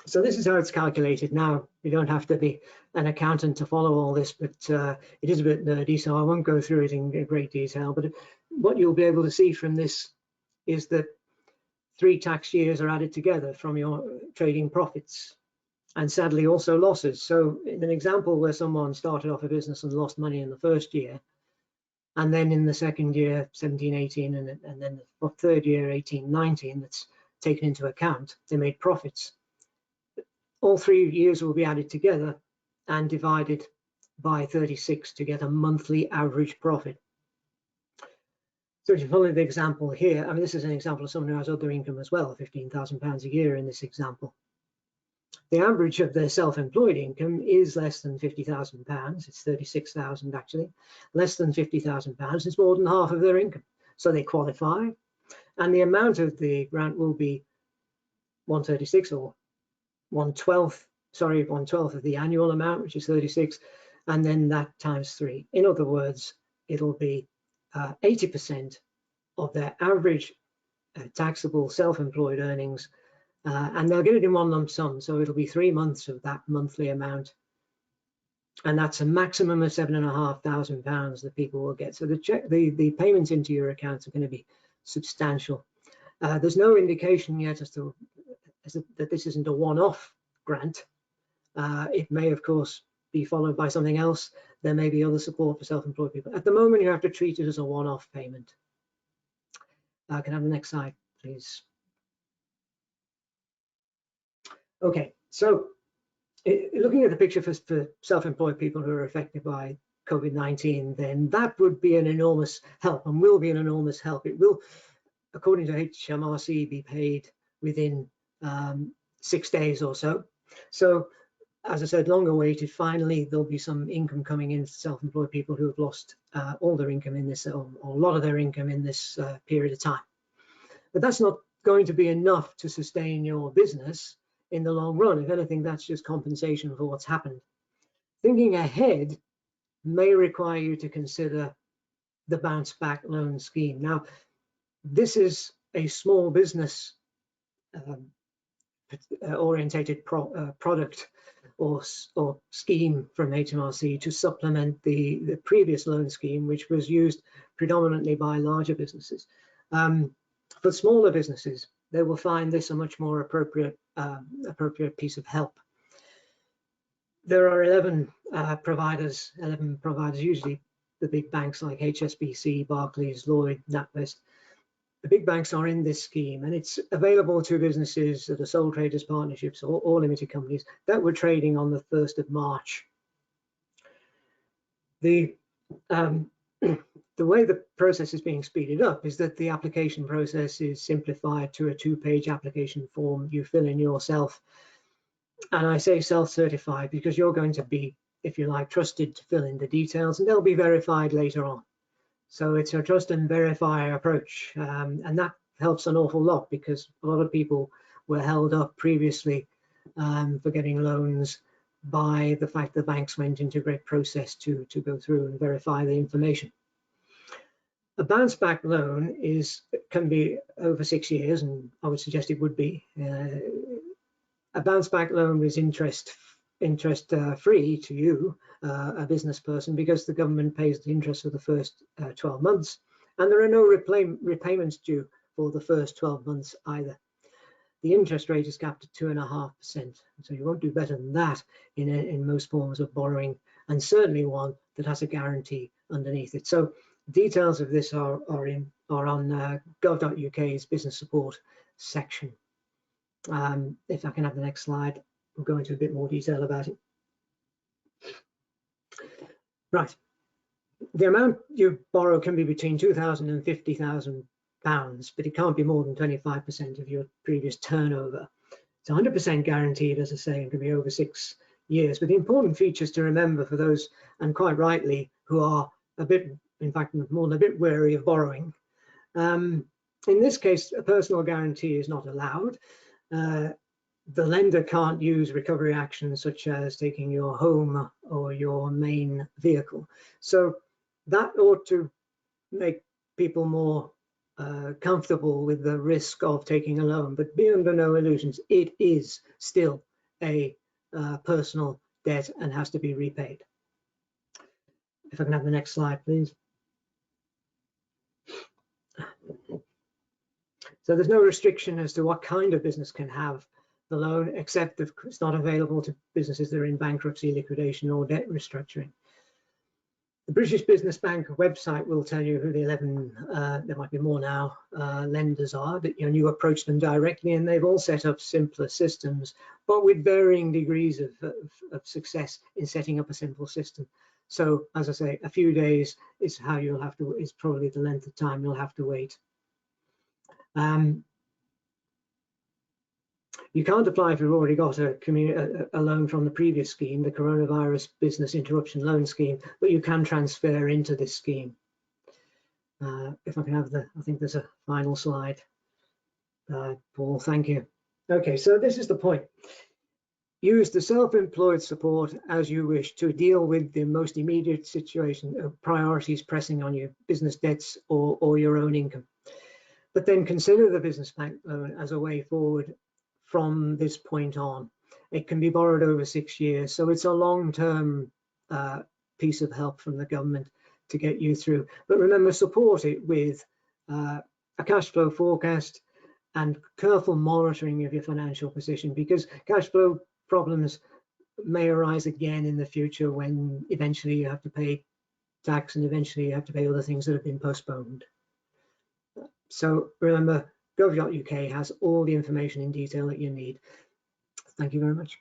So this is how it's calculated. Now, you don't have to be an accountant to follow all this, but it is a bit nerdy, so I won't go through it in great detail. But what you'll be able to see from this is that 3 tax years are added together from your trading profits, and sadly also losses. So in an example where someone started off a business and lost money in the first year, and then in the second year, 17, 18, and then the third year, 18, 19, that's taken into account, they made profits. All 3 years will be added together and divided by 36 to get a monthly average profit. So if you follow the example here, I mean, this is an example of someone who has other income as well, £15,000 a year in this example. The average of their self-employed income is less than £50,000. It's 36,000 actually. Less than £50,000 is more than half of their income. So they qualify, and the amount of the grant will be 1/36 or 1/12, sorry, 1/12 of the annual amount, which is 36, and then that times 3. In other words, it'll be 80% of their average taxable self-employed earnings, and they'll get it in one lump sum, so it'll be 3 months of that monthly amount, and that's a maximum of £7,500 that people will get. So the payments into your accounts are going to be substantial. There's no indication yet as to that this isn't a one-off grant. It may, of course, be followed by something else. There may be other support for self-employed people. At the moment, you have to treat it as a one-off payment. Can I have the next slide, please? Okay, so looking at the picture for self-employed people who are affected by COVID-19, then that would be an enormous help and will be an enormous help. It will, according to HMRC, be paid within 6 days or so. So, as I said, long awaited. Finally, there'll be some income coming in to self-employed people who have lost all their income in this, or a lot of their income in this period of time. But that's not going to be enough to sustain your business in the long run. If anything, that's just compensation for what's happened. Thinking ahead may require you to consider the bounce back loan scheme. Now, this is a small business orientated product or scheme from HMRC to supplement the previous loan scheme, which was used predominantly by larger businesses. For smaller businesses, they will find this a much more appropriate piece of help. There are 11 providers, usually the big banks like HSBC, Barclays, Lloyd, NatWest. The big banks are in this scheme, and it's available to businesses that are sole traders, partnerships, or limited companies that were trading on the 1st of March. The way the process is being speeded up is that the application process is simplified to a 2-page application form you fill in yourself. And I say self-certified because you're going to be, if you like, trusted to fill in the details, and they'll be verified later on. So it's a trust and verify approach, and that helps an awful lot because a lot of people were held up previously for getting loans by the fact the banks went into great process to go through and verify the information. A bounce back loan can be over 6 years, and I would suggest it would be. A bounce back loan is interest free to you, a business person, because the government pays the interest for the first 12 months, and there are no repayments due for the first 12 months either. The interest rate is capped at 2.5%, so you won't do better than that in most forms of borrowing, and certainly one that has a guarantee underneath it. So details of this are on gov.uk's business support section. If I can have the next slide, we'll go into a bit more detail about it. Right, the amount you borrow can be between £2,000 and £50,000, but it can't be more than 25% of your previous turnover. It's 100% guaranteed, as I say, and can be over 6 years. But the important features to remember for those, and quite rightly, who are a bit, in fact, more than a bit wary of borrowing. In this case, a personal guarantee is not allowed. The lender can't use recovery actions such as taking your home or your main vehicle. So that ought to make people more comfortable with the risk of taking a loan, but be under no illusions, it is still a personal debt and has to be repaid. If I can have the next slide, please. So there's no restriction as to what kind of business can have the loan, except if it's not available to businesses that are in bankruptcy, liquidation, or debt restructuring. The British Business Bank website will tell you who the 11, there might be more now, lenders are, that you approach them directly, and they've all set up simpler systems, but with varying degrees of success in setting up a simple system. So, as I say, a few days is how you'll have to, is probably the length of time you'll have to wait. You can't apply if you've already got a loan from the previous scheme, the Coronavirus Business Interruption Loan Scheme, but you can transfer into this scheme. If I can have I think there's a final slide. Paul, thank you. Okay, so this is the point. use the self-employed support as you wish to deal with the most immediate situation of priorities pressing on you, business debts or your own income. But then consider the business bank loan as a way forward from this point on. It can be borrowed over 6 years, so it's a long-term piece of help from the government to get you through. But remember, support it with a cash flow forecast and careful monitoring of your financial position, because cash flow problems may arise again in the future when eventually you have to pay tax and eventually you have to pay other things that have been postponed. So remember, gov.uk has all the information in detail that you need. Thank you very much.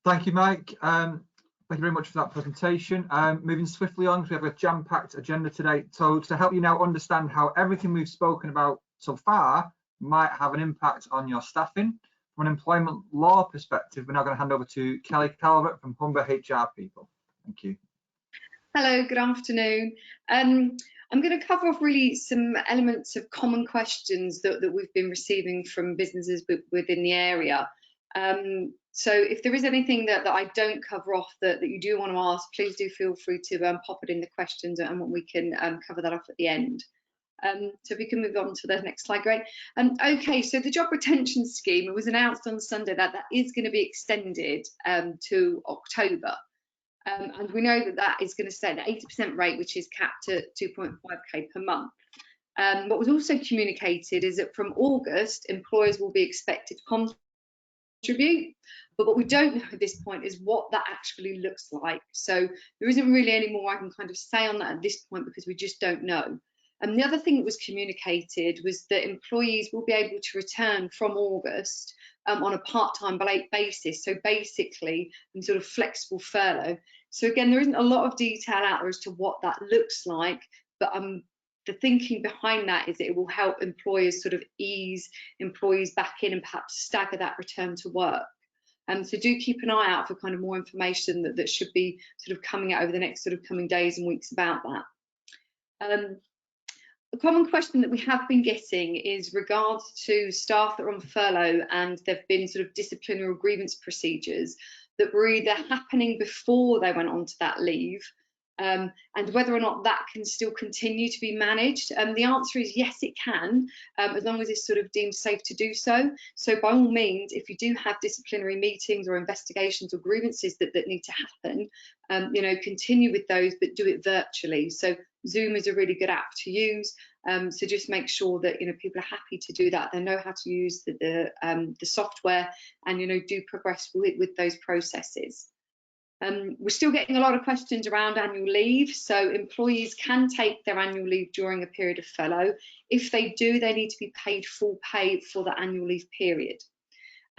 Thank you, Mike. Thank you very much for that presentation. Moving swiftly on, because we have a jam-packed agenda today. So to help you now understand how everything we've spoken about so far might have an impact on your staffing, from an employment law perspective, we're now going to hand over to Kelly Calvert from Humber HR People. Thank you. Hello, good afternoon. I'm going to cover off really some elements of common questions that we've been receiving from businesses within the area. So if there is anything that I don't cover off that you do want to ask, please do feel free to pop it in the questions and we can cover that off at the end. So if we can move on to the next slide, great. Okay, so the job retention scheme was announced on Sunday that is going to be extended to October. And we know that is going to stay at the 80% rate, which is capped at 2.5k per month. What was also communicated is that from August, employers will be expected to contribute, but what we don't know at this point is what that actually looks like. So there isn't really any more I can kind of say on that at this point, because we just don't know. And the other thing that was communicated was that employees will be able to return from August on a part-time basis, so basically sort of flexible furlough. So again, there isn't a lot of detail out there as to what that looks like, but the thinking behind that is that it will help employers sort of ease employees back in and perhaps stagger that return to work. So do keep an eye out for kind of more information that should be sort of coming out over the next sort of coming days and weeks about that. A common question that we have been getting is regards to staff that are on furlough and there have been sort of disciplinary or grievance procedures that were either happening before they went on to that leave, and whether or not that can still continue to be managed. The answer is yes, it can, as long as it's sort of deemed safe to do so. So by all means, if you do have disciplinary meetings or investigations or grievances that need to happen, you know, continue with those, but do it virtually. So Zoom is a really good app to use. So just make sure that, you know, people are happy to do that. They know how to use the software and, you know, do progress with those processes. We're still getting a lot of questions around annual leave. So employees can take their annual leave during a period of furlough. If they do, they need to be paid full pay for the annual leave period.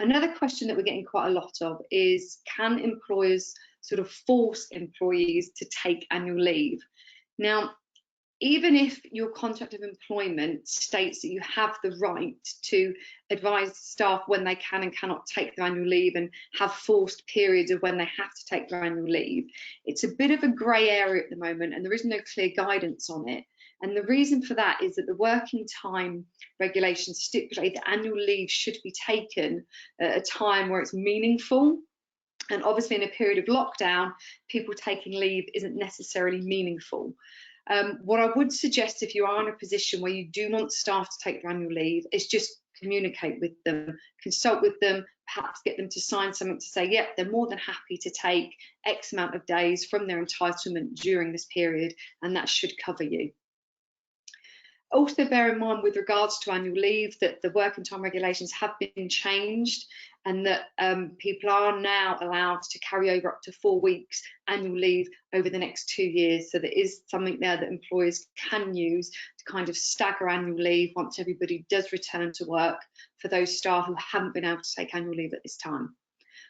Another question that we're getting quite a lot of is, can employers sort of force employees to take annual leave? Now, even if your contract of employment states that you have the right to advise staff when they can and cannot take their annual leave and have forced periods of when they have to take their annual leave, it's a bit of a grey area at the moment and there is no clear guidance on it. And the reason for that is that the working time regulations stipulate that annual leave should be taken at a time where it's meaningful. And obviously in a period of lockdown, people taking leave isn't necessarily meaningful. What I would suggest, if you are in a position where you do want staff to take their annual leave, is just communicate with them, consult with them, perhaps get them to sign something to say, yep, they're more than happy to take X amount of days from their entitlement during this period, and that should cover you. Also bear in mind with regards to annual leave that the working time regulations have been changed and that people are now allowed to carry over up to 4 weeks annual leave over the next 2 years. So there is something there that employers can use to kind of stagger annual leave once everybody does return to work for those staff who haven't been able to take annual leave at this time.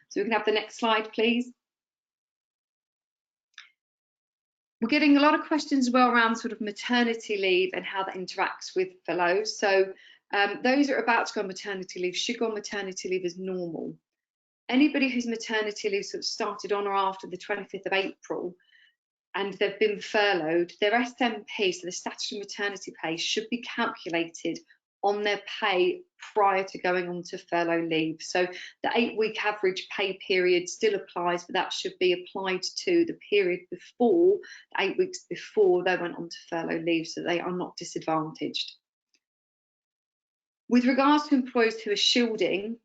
So we can have the next slide, please. We're getting a lot of questions as well around sort of maternity leave and how that interacts with furlough. So those that are about to go on maternity leave should go on maternity leave as normal. Anybody whose maternity leave sort of started on or after the 25th of April and they've been furloughed, their SMP, so the statutory maternity pay, should be calculated on their pay prior to going on to furlough leave. So the 8-week average pay period still applies, but that should be applied to the period before, 8 weeks before they went on to furlough leave, so they are not disadvantaged. With regards to employers who are shielding,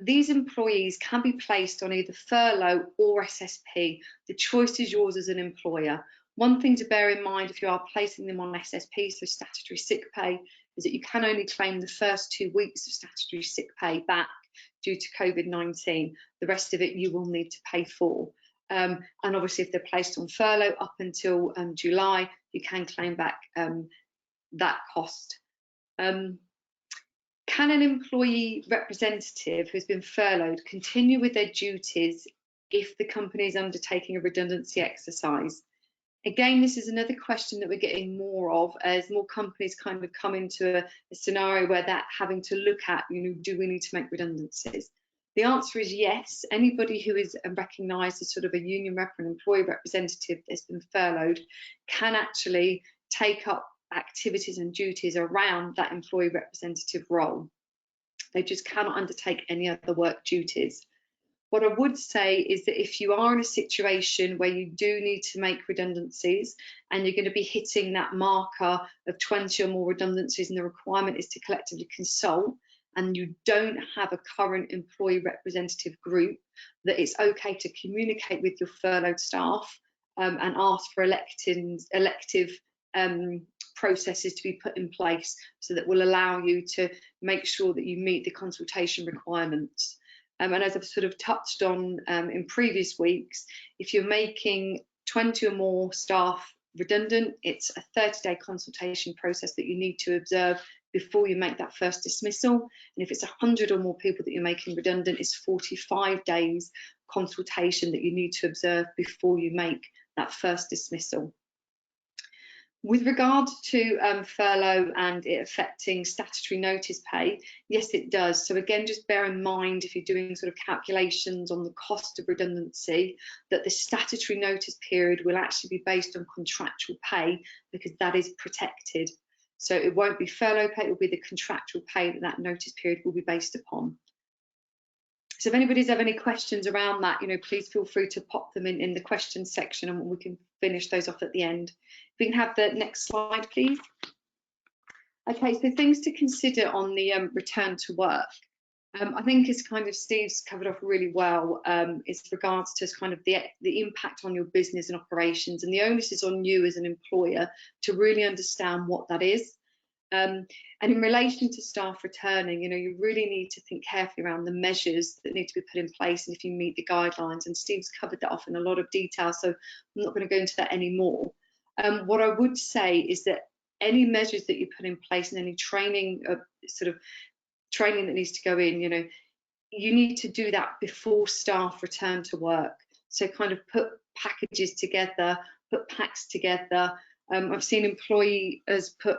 these employees can be placed on either furlough or SSP. The choice is yours as an employer. One thing to bear in mind if you are placing them on SSP, so statutory sick pay, is that you can only claim the first 2 weeks of statutory sick pay back due to COVID-19. The rest of it you will need to pay for. And obviously if they're placed on furlough up until July, you can claim back that cost. Can an employee representative who's been furloughed continue with their duties if the company is undertaking a redundancy exercise? Again, this is another question that we're getting more of as more companies kind of come into a scenario where they're having to look at, do we need to make redundancies? The answer is yes. Anybody who is recognised as sort of a union rep or an employee representative that's been furloughed can actually take up activities and duties around that employee representative role. They just cannot undertake any other work duties. What I would say is that if you are in a situation where you do need to make redundancies and you're going to be hitting that marker of 20 or more redundancies and the requirement is to collectively consult, and you don't have a current employee representative group, that it's okay to communicate with your furloughed staff and ask for elective processes to be put in place so that will allow you to make sure that you meet the consultation requirements. And as I've sort of touched on in previous weeks, if you're making 20 or more staff redundant, it's a 30-day consultation process that you need to observe before you make that first dismissal. And if it's 100 or more people that you're making redundant, it's 45 days consultation that you need to observe before you make that first dismissal. With regard to furlough and it affecting statutory notice pay, yes, it does. So again, just bear in mind if you're doing sort of calculations on the cost of redundancy, that the statutory notice period will actually be based on contractual pay because that is protected. So it won't be furlough pay, it will be the contractual pay that notice period will be based upon. So if anybody's have any questions around that, please feel free to pop them in the questions section and we can finish those off at the end. If we can have the next slide, please. Okay, so things to consider on the return to work. I think as kind of Steve's covered off really well, is regards to kind of the impact on your business and operations, and the onus is on you as an employer to really understand what that is. And in relation to staff returning, you really need to think carefully around the measures that need to be put in place and if you meet the guidelines. And Steve's covered that off in a lot of detail, so I'm not going to go into that anymore. What I would say is that any measures that you put in place and any training, training that needs to go in, you need to do that before staff return to work. So kind of put packages together, put packs together. I've seen employers put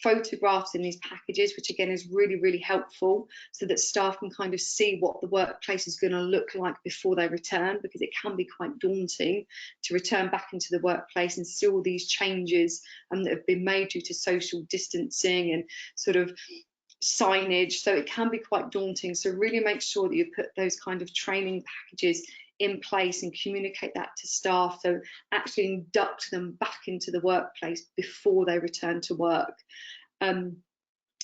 photographs in these packages, which again is really, really helpful so that staff can kind of see what the workplace is going to look like before they return, because it can be quite daunting to return back into the workplace and see all these changes that have been made due to social distancing and sort of signage. So it can be quite daunting. So really make sure that you put those kind of training packages in place and communicate that to staff, so actually induct them back into the workplace before they return to work. And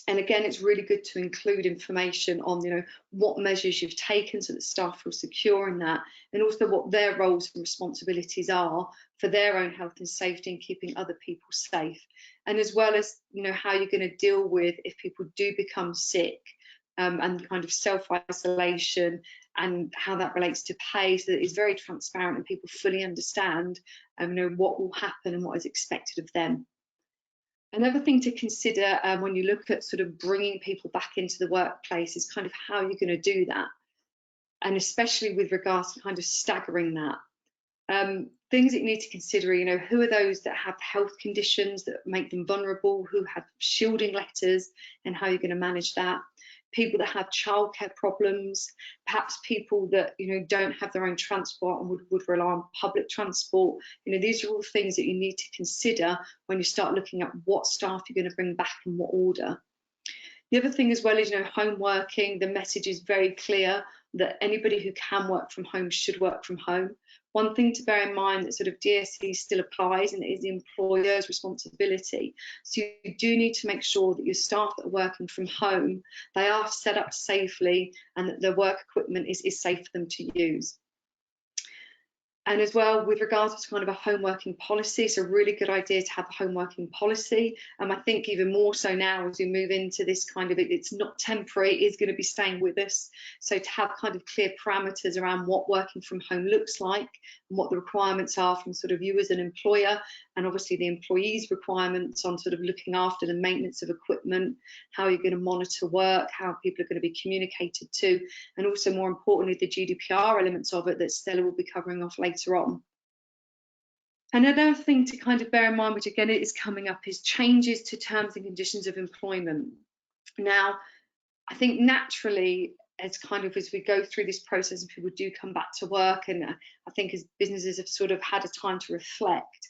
again, it's really good to include information on what measures you've taken so that staff feel secure in that, and also what their roles and responsibilities are for their own health and safety and keeping other people safe, and as well as how you're going to deal with if people do become sick, and kind of self-isolation and how that relates to pay, so that it's very transparent and people fully understand what will happen and what is expected of them. Another thing to consider when you look at sort of bringing people back into the workplace is kind of how you're going to do that, and especially with regards to kind of staggering that. Things that you need to consider, who are those that have health conditions that make them vulnerable, who have shielding letters, and how you're going to manage that. People that have childcare problems, perhaps people that don't have their own transport and would rely on public transport. These are all things that you need to consider when you start looking at what staff you're going to bring back in what order. The other thing as well is, home working. The message is very clear that anybody who can work from home should work from home. One thing to bear in mind, that sort of DSE still applies, and it is the employer's responsibility. So you do need to make sure that your staff that are working from home, they are set up safely and that their work equipment is safe for them to use. And as well, with regards to kind of a home working policy, it's a really good idea to have a home working policy. I think even more so now as we move into this kind of, it's not temporary, it is going to be staying with us. So to have kind of clear parameters around what working from home looks like and what the requirements are from sort of you as an employer, and obviously the employees' requirements on sort of looking after the maintenance of equipment, how you're going to monitor work, how people are going to be communicated to, and also more importantly, the GDPR elements of it that Stella will be covering off later on. And another thing to kind of bear in mind, which again is coming up, is changes to terms and conditions of employment. Now, I think naturally, as we go through this process and people do come back to work, and I think as businesses have sort of had a time to reflect,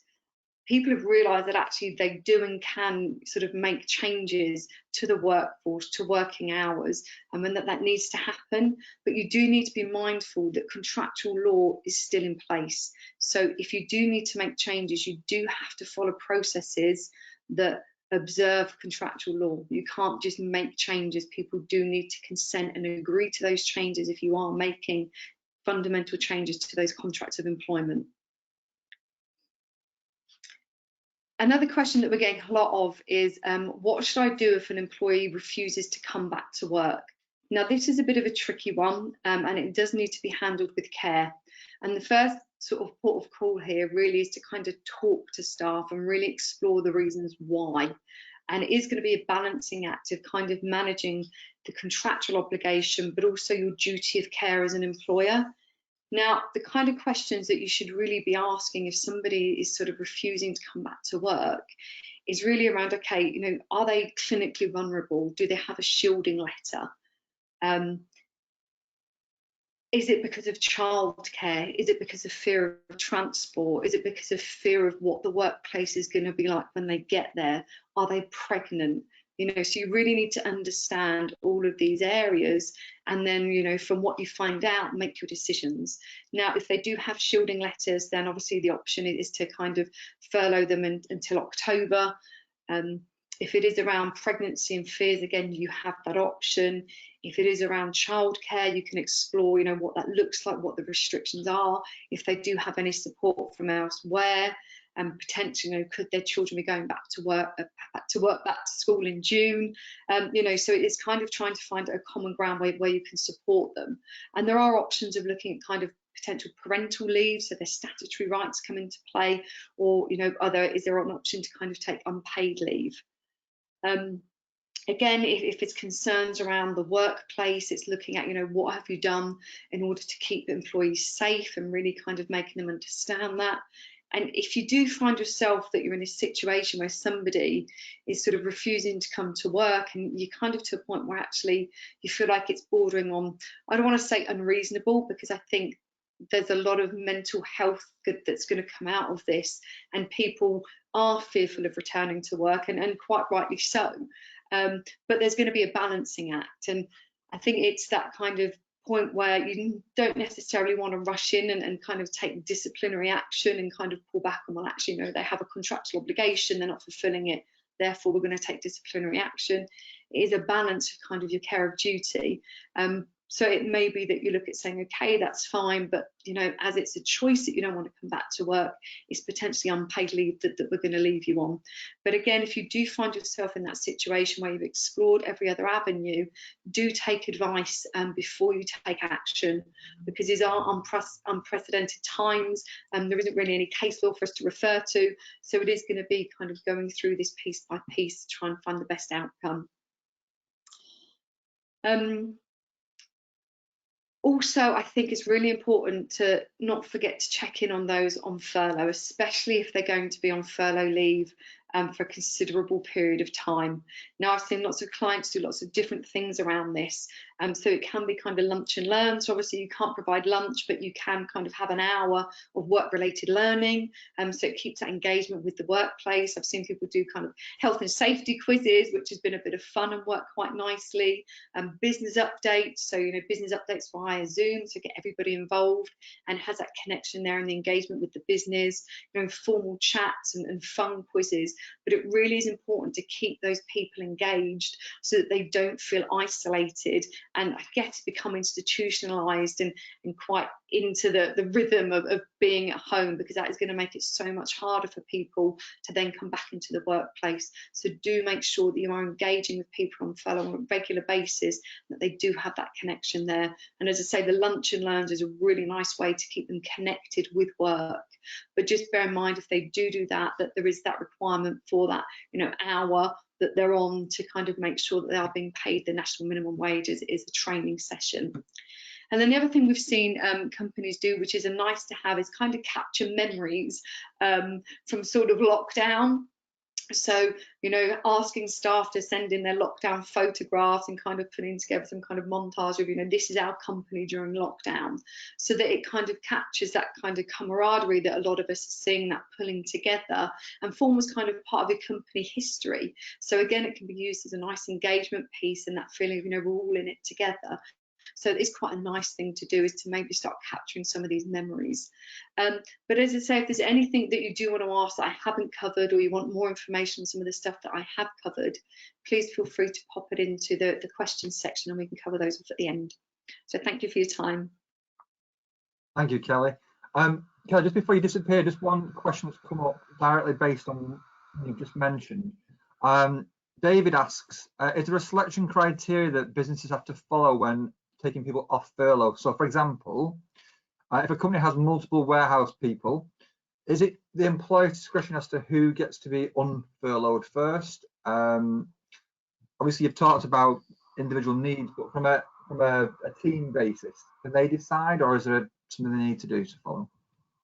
people have realised that actually they do and can sort of make changes to the workforce, to working hours, and that needs to happen. But you do need to be mindful that contractual law is still in place. So if you do need to make changes, you do have to follow processes that observe contractual law. You can't just make changes. People do need to consent and agree to those changes if you are making fundamental changes to those contracts of employment. Another question that we're getting a lot of is, what should I do if an employee refuses to come back to work? Now, this is a bit of a tricky one, and it does need to be handled with care. And the first sort of port of call here really is to kind of talk to staff and really explore the reasons why. And it is going to be a balancing act of kind of managing the contractual obligation, but also your duty of care as an employer. Now, the kind of questions that you should really be asking if somebody is sort of refusing to come back to work is really around, okay, are they clinically vulnerable? Do they have a shielding letter? Is it because of childcare? Is it because of fear of transport? Is it because of fear of what the workplace is going to be like when they get there? Are they pregnant? So you really need to understand all of these areas, and then, from what you find out, make your decisions. Now, if they do have shielding letters, then obviously the option is to kind of furlough them until October. If it is around pregnancy and fears, again, you have that option. If it is around childcare, you can explore, what that looks like, what the restrictions are, if they do have any support from elsewhere. And potentially, could their children be going back to school in June? So it's kind of trying to find a common ground where you can support them. And there are options of looking at kind of potential parental leave, so their statutory rights come into play, or is there an option to kind of take unpaid leave? Again, if it's concerns around the workplace, it's looking at, what have you done in order to keep employees safe and really kind of making them understand that. And if you do find yourself that you're in a situation where somebody is sort of refusing to come to work, and you're kind of to a point where actually you feel like it's bordering on, I don't want to say unreasonable, because I think there's a lot of mental health good that's going to come out of this, and people are fearful of returning to work, and quite rightly so. But there's going to be a balancing act, and I think it's that kind of point where you don't necessarily want to rush in and kind of take disciplinary action and kind of pull back on, well, actually, they have a contractual obligation, they're not fulfilling it, therefore we're going to take disciplinary action. It is a balance of kind of your care of duty. So it may be that you look at saying, okay, that's fine, but as it's a choice that you don't want to come back to work, it's potentially unpaid leave that we're going to leave you on. But again, if you do find yourself in that situation where you've explored every other avenue, do take advice before you take action, because these are unprecedented times, and there isn't really any case law for us to refer to. So it is going to be kind of going through this piece by piece to try and find the best outcome. Also, I think it's really important to not forget to check in on those on furlough, especially if they're going to be on furlough leave for a considerable period of time. Now, I've seen lots of clients do lots of different things around this, So it can be kind of lunch and learn. So obviously you can't provide lunch, but you can kind of have an hour of work-related learning. So it keeps that engagement with the workplace. I've seen people do kind of health and safety quizzes, which has been a bit of fun and worked quite nicely. Business updates, so business updates via Zoom, so get everybody involved and has that connection there and the engagement with the business. Informal chats and fun quizzes. But it really is important to keep those people engaged so that they don't feel isolated and I guess become institutionalized and quite into the rhythm of being at home, because that is going to make it so much harder for people to then come back into the workplace. So do make sure that you are engaging with people on a regular basis, that they do have that connection there. And as I say, the lunch and learns is a really nice way to keep them connected with work. But just bear in mind, if they do that, that there is that requirement for that hour that they're on to kind of make sure that they are being paid the national minimum wage is a training session. And then the other thing we've seen companies do, which is a nice to have, is kind of capture memories from sort of lockdown. So, asking staff to send in their lockdown photographs and kind of putting together some kind of montage of, this is our company during lockdown, so that it kind of captures that kind of camaraderie that a lot of us are seeing, that pulling together, and forms kind of part of a company history. So again, it can be used as a nice engagement piece and that feeling of, we're all in it together. So it's quite a nice thing to do, is to maybe start capturing some of these memories. But as I say, if there's anything that you do want to ask that I haven't covered, or you want more information on some of the stuff that I have covered, please feel free to pop it into the questions section and we can cover those off at the end. So thank you for your time. Thank you, Kelly. Kelly, just before you disappear, just one question that's come up directly based on what you've just mentioned. David asks, is there a selection criteria that businesses have to follow when taking people off furlough? So for example, if a company has multiple warehouse people, is it the employer's discretion as to who gets to be unfurloughed first? Obviously you've talked about individual needs, but from a team basis, can they decide, or is there something they need to do to follow?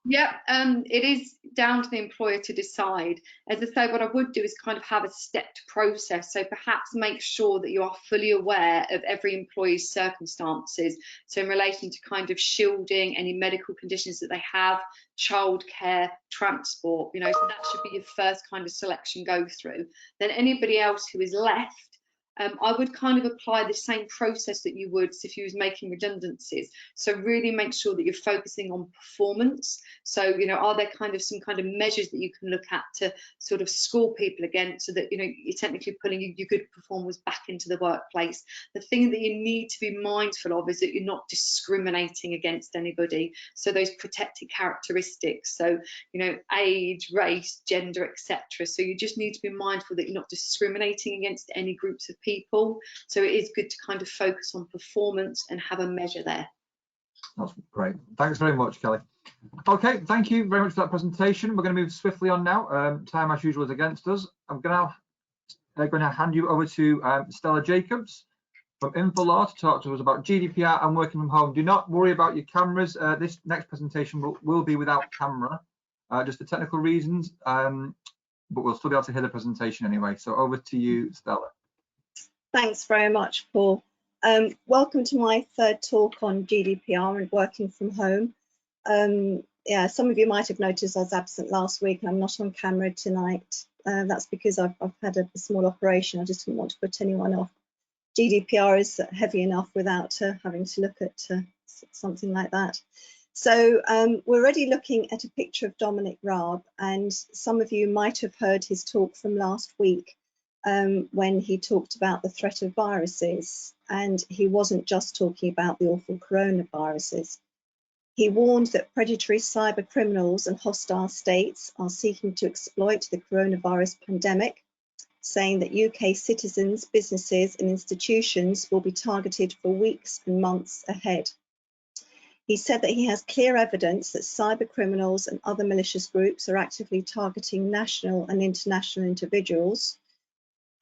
Yeah, it is down to the employer to decide. As I say, what I would do is kind of have a stepped process. So perhaps make sure that you are fully aware of every employee's circumstances. So in relation to kind of shielding, any medical conditions that they have, childcare, transport, so that should be your first kind of selection go through. Then anybody else who is left, I would kind of apply the same process that you would if you was making redundancies. So really make sure that you're focusing on performance. So, are there kind of some kind of measures that you can look at to sort of score people again, so that, you're technically pulling your good performers back into the workplace. The thing that you need to be mindful of is that you're not discriminating against anybody. So those protected characteristics, so, age, race, gender, etc. So you just need to be mindful that you're not discriminating against any groups of people. So it is good to kind of focus on performance and have a measure there. That's great. Thanks very much, Kelly. Okay, thank you very much for that presentation. We're going to move swiftly on now. Time, as usual, is against us. I'm going to hand you over to Stella Jacobs from Infolaw to talk to us about GDPR and working from home. Do not worry about your cameras. This next presentation will be without camera, just for technical reasons, but we'll still be able to hear the presentation anyway. So over to you, Stella. Thanks very much, Paul. Welcome to my third talk on GDPR and working from home. Yeah, some of you might have noticed I was absent last week and I'm not on camera tonight. That's because I've had a small operation. I just didn't want to put anyone off. GDPR is heavy enough without having to look at something like that. So we're already looking at a picture of Dominic Raab, and some of you might have heard his talk from last week. When he talked about the threat of viruses, and he wasn't just talking about the awful coronaviruses. He warned that predatory cyber criminals and hostile states are seeking to exploit the coronavirus pandemic, saying that UK citizens, businesses and institutions will be targeted for weeks and months ahead. He said that he has clear evidence that cyber criminals and other malicious groups are actively targeting national and international individuals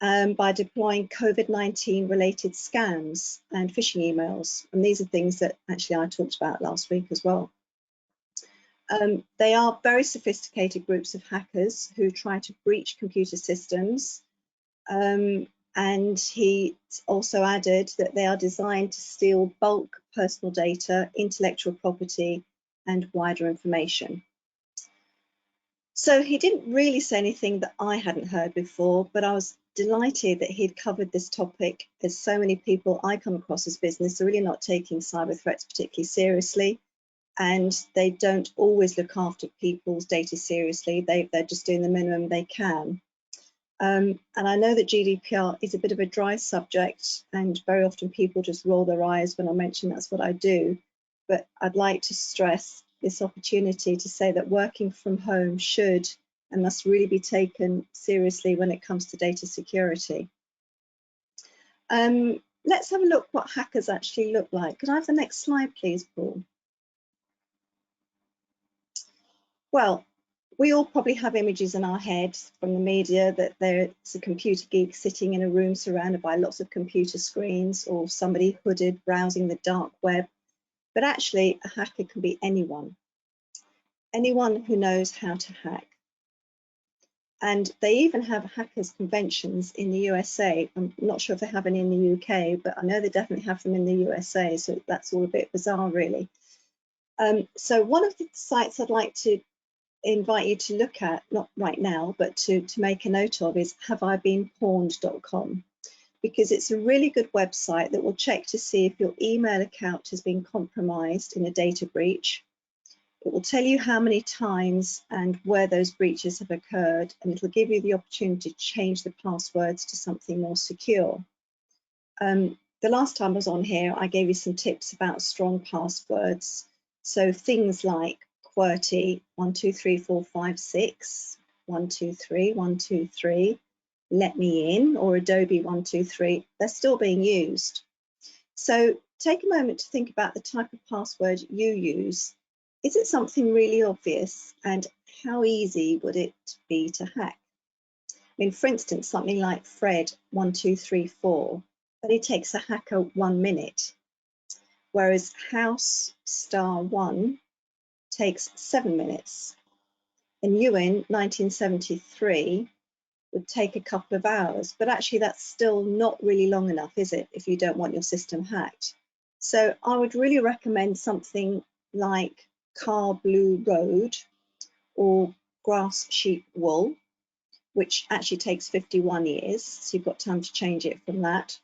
by deploying COVID-19 related scams and phishing emails. And these are things that actually I talked about last week as well. They are very sophisticated groups of hackers who try to breach computer systems. And he also added that they are designed to steal bulk personal data, intellectual property, and wider information. So he didn't really say anything that I hadn't heard before, but I was delighted that he'd covered this topic, as so many people I come across as business are really not taking cyber threats particularly seriously, and they don't always look after people's data seriously. They're just doing the minimum they can. And I know that GDPR is a bit of a dry subject, and very often people just roll their eyes when I mention that's what I do. But I'd like to stress this opportunity to say that working from home should and must really be taken seriously when it comes to data security. Let's have a look what hackers actually look like. Could I have the next slide, please, Paul? Well, we all probably have images in our head from the media that there's a computer geek sitting in a room surrounded by lots of computer screens, or somebody hooded browsing the dark web. But actually, a hacker can be anyone who knows how to hack. And they even have hackers conventions in the USA. I'm not sure if they have any in the UK, but I know they definitely have them in the USA. So that's all a bit bizarre, really. So one of the sites I'd like to invite you to look at, not right now, but to make a note of, is haveibeenpawned.com, because it's a really good website that will check to see if your email account has been compromised in a data breach. It will tell you how many times and where those breaches have occurred, and it'll give you the opportunity to change the passwords to something more secure. The last time I was on here, I gave you some tips about strong passwords. So things like QWERTY 123456, 123, 123, let me in, or Adobe 123, they're still being used. So take a moment to think about the type of password you use. Is it something really obvious, and how easy would it be to hack? I mean, for instance, something like Fred 1234, but it takes a hacker 1 minute, whereas House *1 takes 7 minutes. And Ewan 1973 would take a couple of hours, but actually that's still not really long enough, is it, if you don't want your system hacked? So I would really recommend something like Car Blue Road or Grass Sheep Wool, which actually takes 51 years, so you've got time to change it from that.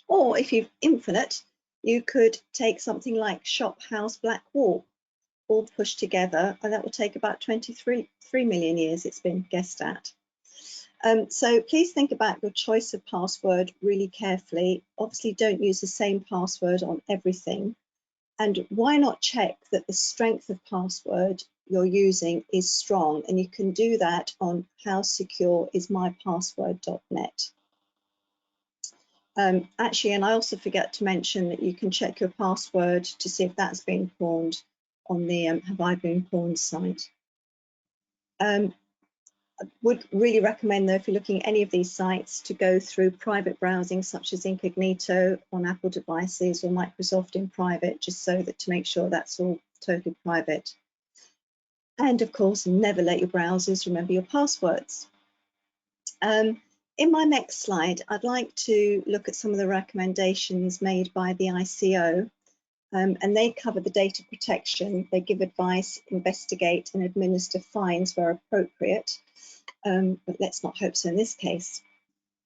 Or if you've infinite, you could take something like Shop House Black Wall, all pushed together, and that will take about 23 million years, it's been guessed at. So please think about your choice of password really carefully. Obviously, don't use the same password on everything. And why not check that the strength of password you're using is strong? And you can do that on howsecureismypassword.net. Actually, and I also forget to mention that you can check your password to see if that's been pawned on the Have I Been Pawned site. I would really recommend, though, if you're looking at any of these sites, to go through private browsing such as Incognito on Apple devices or Microsoft in private, just so that to make sure that's all totally private. And of course, never let your browsers remember your passwords. In my next slide, I'd like to look at some of the recommendations made by the ICO, and they cover the data protection. They give advice, investigate, and administer fines where appropriate. But let's not hope so in this case.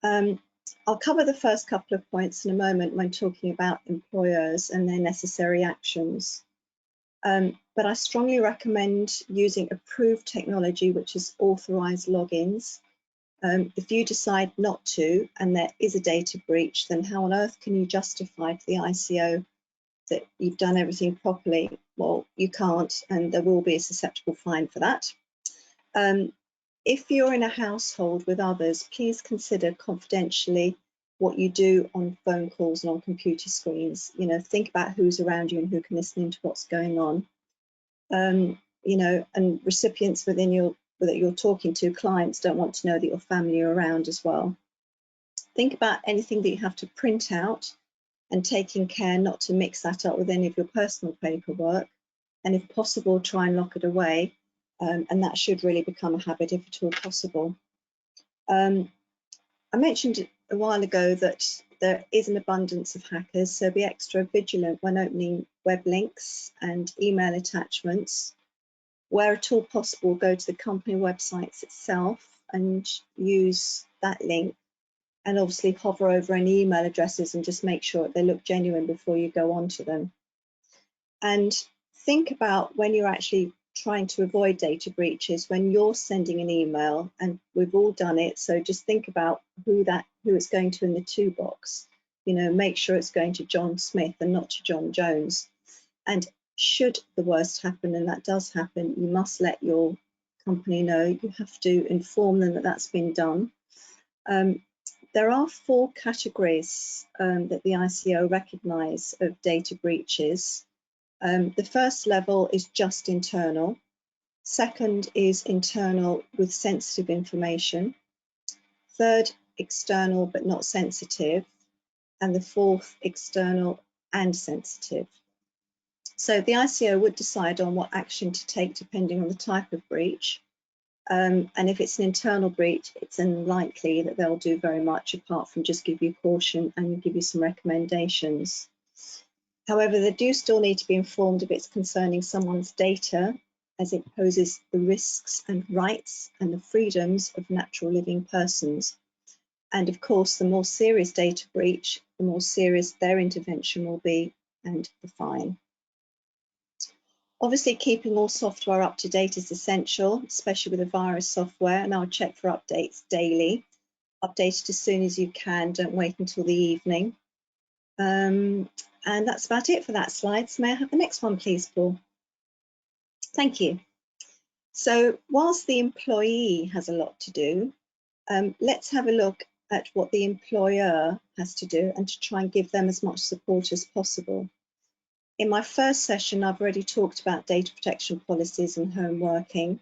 I'll cover the first couple of points in a moment when talking about employers and their necessary actions. But I strongly recommend using approved technology, which is authorized logins. If you decide not to, and there is a data breach, then how on earth can you justify to the ICO that you've done everything properly? Well, you can't, and there will be a susceptible fine for that. If you're in a household with others, please consider confidentially what you do on phone calls and on computer screens. You know, think about who's around you and who can listen into what's going on. You know, and recipients within that you're talking to, clients, don't want to know that your family are around as well. Think about anything that you have to print out and taking care not to mix that up with any of your personal paperwork. And if possible, try and lock it away. And that should really become a habit if at all possible. I mentioned a while ago that there is an abundance of hackers, so be extra vigilant when opening web links and email attachments. Where at all possible, go to the company websites itself and use that link, and obviously hover over any email addresses and just make sure they look genuine before you go onto them. And think about when you're actually trying to avoid data breaches, when you're sending an email, and we've all done it, so just think about who it's going to in the to box. You know, make sure it's going to John Smith and not to John Jones. And should the worst happen, and that does happen, you must let your company know. You have to inform them that that's been done. There are 4 categories that the ICO recognise of data breaches. The first level is just internal. Second is internal with sensitive information. Third, external but not sensitive. And the fourth, external and sensitive. So the ICO would decide on what action to take depending on the type of breach. And if it's an internal breach, it's unlikely that they'll do very much apart from just give you caution and give you some recommendations. However, they do still need to be informed if it's concerning someone's data, as it poses the risks and rights and the freedoms of natural living persons. And of course, the more serious data breach, the more serious their intervention will be, and the fine. Obviously, keeping all software up to date is essential, especially with the virus software, and I'll check for updates daily. Update it as soon as you can, don't wait until the evening. And that's about it for that slide. So may I have the next one, please, Paul? Thank you. So whilst the employee has a lot to do, let's have a look at what the employer has to do and to try and give them as much support as possible. In my first session, I've already talked about data protection policies and home working.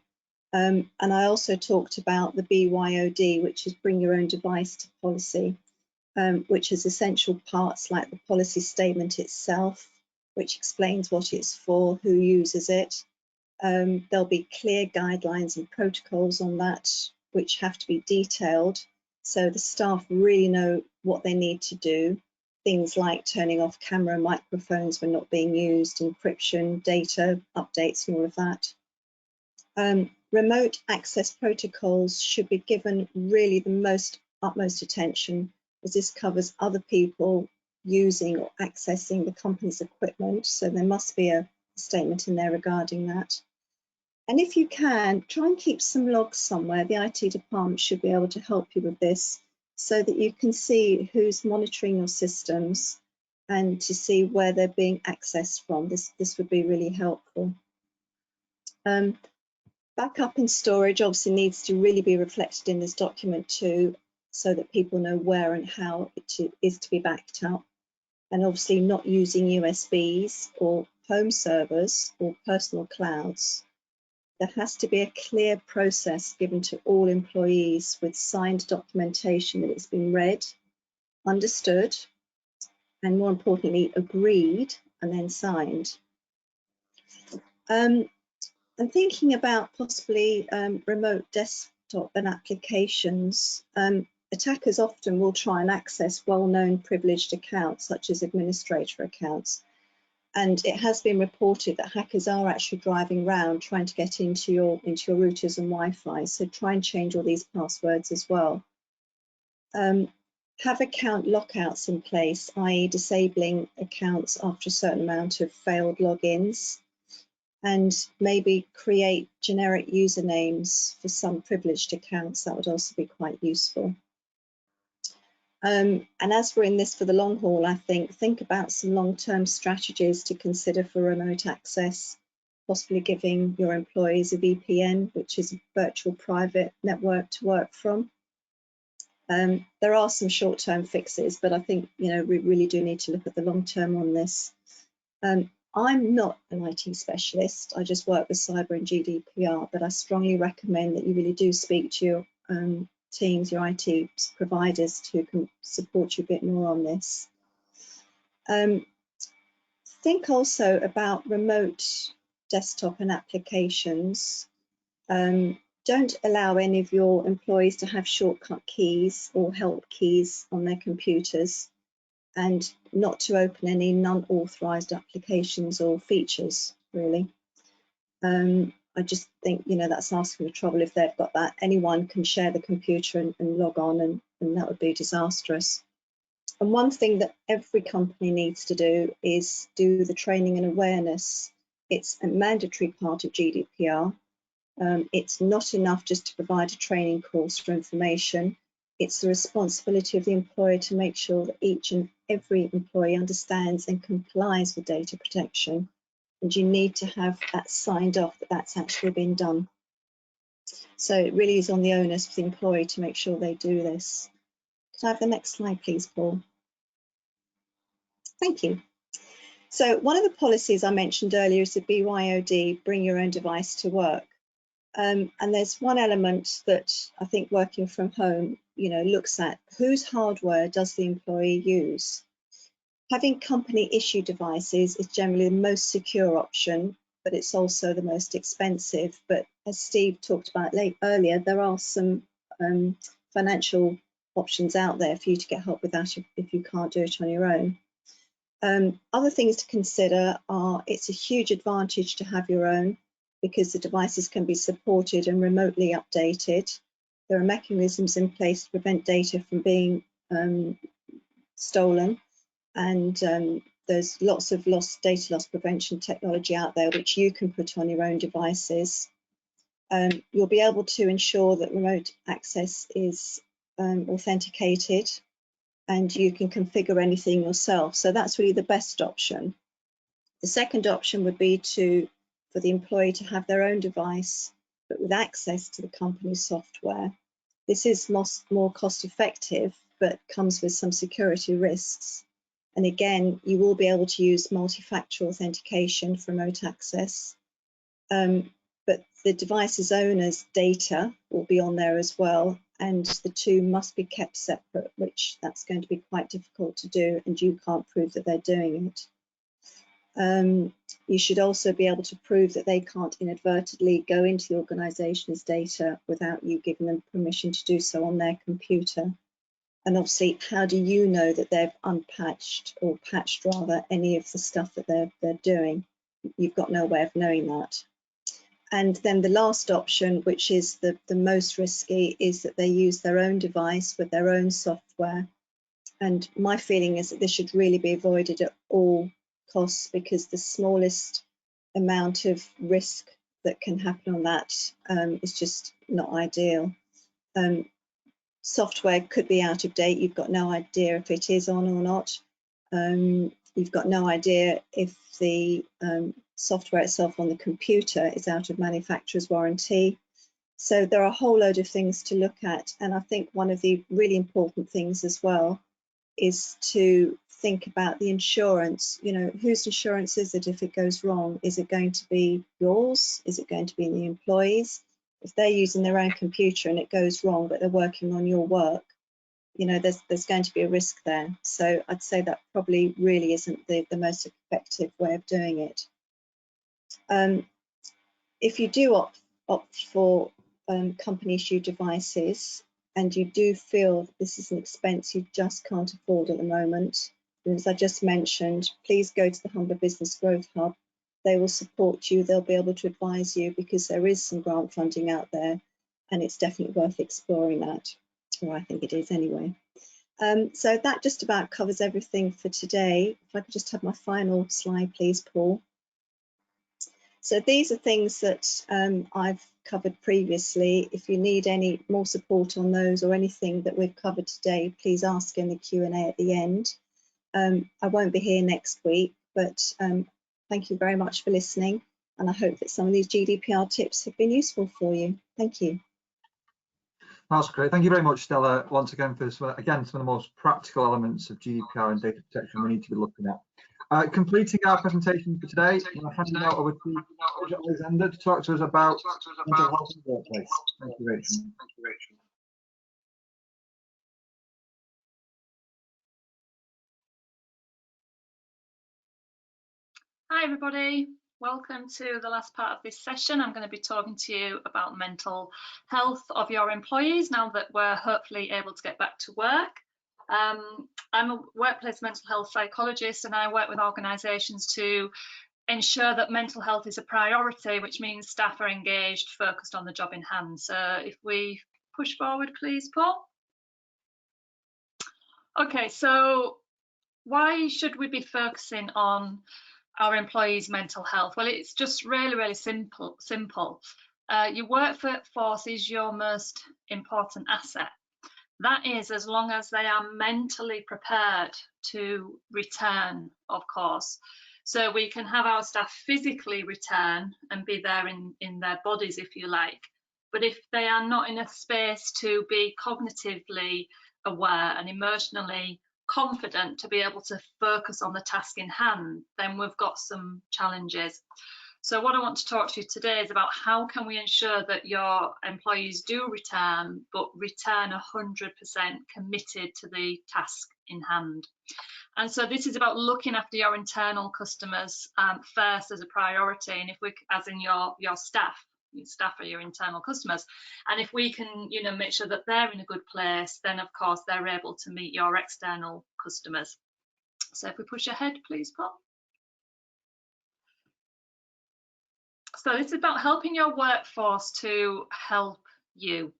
And I also talked about the BYOD, which is bring your own device to policy, which has essential parts like the policy statement itself, which explains what it's for, who uses it. There'll be clear guidelines and protocols on that, which have to be detailed, so the staff really know what they need to do. Things like turning off camera and microphones when not being used, encryption, data updates, and all of that. Remote access protocols should be given really the utmost attention, as this covers other people using or accessing the company's equipment. So there must be a statement in there regarding that. And if you can, try and keep some logs somewhere. The IT department should be able to help you with this, so that you can see who's monitoring your systems and to see where they're being accessed from. This would be really helpful. Backup and storage obviously needs to really be reflected in this document too, so that people know where and how it is to be backed up. And obviously not using USBs or home servers or personal clouds. There has to be a clear process given to all employees with signed documentation that it's been read, understood, and more importantly, agreed and then signed. I'm thinking about possibly remote desktop and applications. Attackers often will try and access well-known privileged accounts, such as administrator accounts. And it has been reported that hackers are actually driving around trying to get into your routers and Wi-Fi. So try and change all these passwords as well. Have account lockouts in place, i.e. disabling accounts after a certain amount of failed logins. And maybe create generic usernames for some privileged accounts. That would also be quite useful. And as we're in this for the long haul, I think about some long-term strategies to consider for remote access, possibly giving your employees a VPN, which is a virtual private network to work from. There are some short-term fixes, but I think we really do need to look at the long-term on this. I'm not an IT specialist. I just work with cyber and GDPR, but I strongly recommend that you really do speak to your teams, your IT providers, who can support you a bit more on this. Think also about remote desktop and applications. don't allow any of your employees to have shortcut keys or help keys on their computers, and not to open any non-authorized applications or features, really. I just think, that's asking for trouble if they've got that. Anyone can share the computer and log on, and that would be disastrous. And one thing that every company needs to do is do the training and awareness. It's a mandatory part of GDPR. It's not enough just to provide a training course for information. It's the responsibility of the employer to make sure that each and every employee understands and complies with data protection. And you need to have that signed off that that's actually been done. So it really is on the onus of the employee to make sure they do this. Could I have the next slide, please, Paul? Thank you. So one of the policies I mentioned earlier is the BYOD, bring your own device to work. And there's one element that I think working from home, looks at whose hardware does the employee use. Having company issued devices is generally the most secure option, but it's also the most expensive. But as Steve talked about earlier, there are some financial options out there for you to get help with that if you can't do it on your own. Other things to consider are it's a huge advantage to have your own because the devices can be supported and remotely updated. There are mechanisms in place to prevent data from being stolen, and there's lots of data loss prevention technology out there which you can put on your own devices. You'll be able to ensure that remote access is authenticated, and you can configure anything yourself. So that's really the best option. The second option would be for the employee to have their own device, but with access to the company's software. This is more cost effective, but comes with some security risks. And again, you will be able to use multi-factor authentication for remote access. But the device's owner's data will be on there as well, and the two must be kept separate, which that's going to be quite difficult to do, and you can't prove that they're doing it. You should also be able to prove that they can't inadvertently go into the organisation's data without you giving them permission to do so on their computer. And obviously, how do you know that they've unpatched or patched rather any of the stuff that they're doing? You've got no way of knowing that. And then the last option, which is the most risky, is that they use their own device with their own software. And my feeling is that this should really be avoided at all costs, because the smallest amount of risk that can happen on that is just not ideal. Software could be out of date. You've got no idea if it is on or not. You've got no idea if the software itself on the computer is out of manufacturer's warranty. So there are a whole load of things to look at. And I think one of the really important things as well is to think about the insurance. Whose insurance is it if it goes wrong? Is it going to be yours? Is it going to be the employees? If they're using their own computer and it goes wrong, but they're working on your work, there's going to be a risk there. So I'd say that probably really isn't the most effective way of doing it. If you do opt for company issued devices, and you do feel that this is an expense you just can't afford at the moment, and as I just mentioned, please go to the Humber Business Growth Hub. They will support you. They'll be able to advise you, because there is some grant funding out there, and it's definitely worth exploring that, or I think it is anyway. So that just about covers everything for today. If I could just have my final slide, please, Paul. So these are things that I've covered previously. If you need any more support on those or anything that we've covered today, please ask in the Q&A at the end. I won't be here next week, but thank you very much for listening, and I hope that some of these GDPR tips have been useful for you. Thank you. That's great. Thank you very much, Stella, once again for some of the most practical elements of GDPR and data protection we need to be looking at. Completing our presentation for today, I'm handing out over to Alexander to talk to us about mental health in the workplace. Thank you, Rachel. Hi everybody. Welcome to the last part of this session. I'm going to be talking to you about mental health of your employees now that we're hopefully able to get back to work. I'm a workplace mental health psychologist, and I work with organisations to ensure that mental health is a priority, which means staff are engaged, focused on the job in hand. So if we push forward, please, Paul. Okay, so why should we be focusing on our employees' mental health? Well, it's just really simple. Your workforce is your most important asset. That is, as long as they are mentally prepared to return, of course. So we can have our staff physically return and be there in their bodies, if you like. But if they are not in a space to be cognitively aware and emotionally confident to be able to focus on the task in hand, then we've got some challenges. So what I want to talk to you today is about how can we ensure that your employees do return, but return 100% committed to the task in hand. And so this is about looking after your internal customers first as a priority, and if we, as in your staff. Staff are your internal customers, and if we can, make sure that they're in a good place, then of course they're able to meet your external customers. So if we push ahead, please, Paul. So this is about helping your workforce to help you.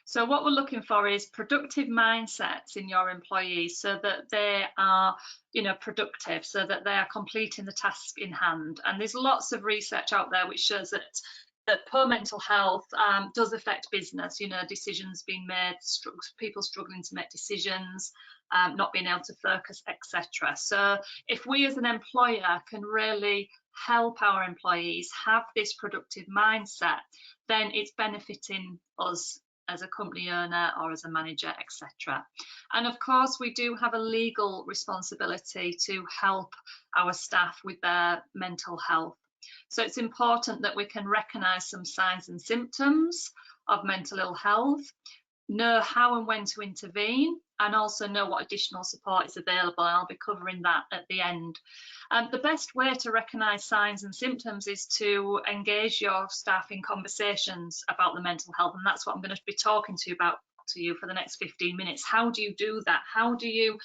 So what we're looking for is productive mindsets in your employees, so that they are, productive, so that they are completing the task in hand. And there's lots of research out there which shows that poor mental health does affect business, decisions being made, people struggling to make decisions, not being able to focus, etc. So if we as an employer can really help our employees have this productive mindset, then it's benefiting us as a company owner or as a manager, etc. And of course, we do have a legal responsibility to help our staff with their mental health. So it's important that we can recognise some signs and symptoms of mental ill health, know how and when to intervene, and also know what additional support is available. I'll be covering that at the end. The best way to recognise signs and symptoms is to engage your staff in conversations about the mental health, and that's what I'm going to be talking to you for the next 15 minutes. How do you do that? How do you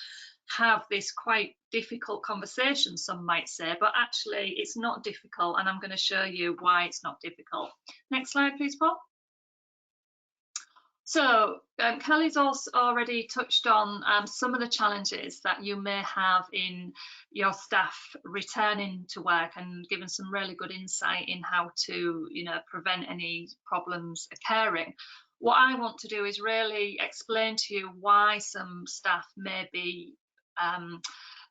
have this quite difficult conversation, some might say, but actually it's not difficult, and I'm going to show you why it's not difficult. Next slide, please, Paul. So Kelly's also already touched on some of the challenges that you may have in your staff returning to work, and given some really good insight in how to, prevent any problems occurring. What I want to do is really explain to you why some staff may be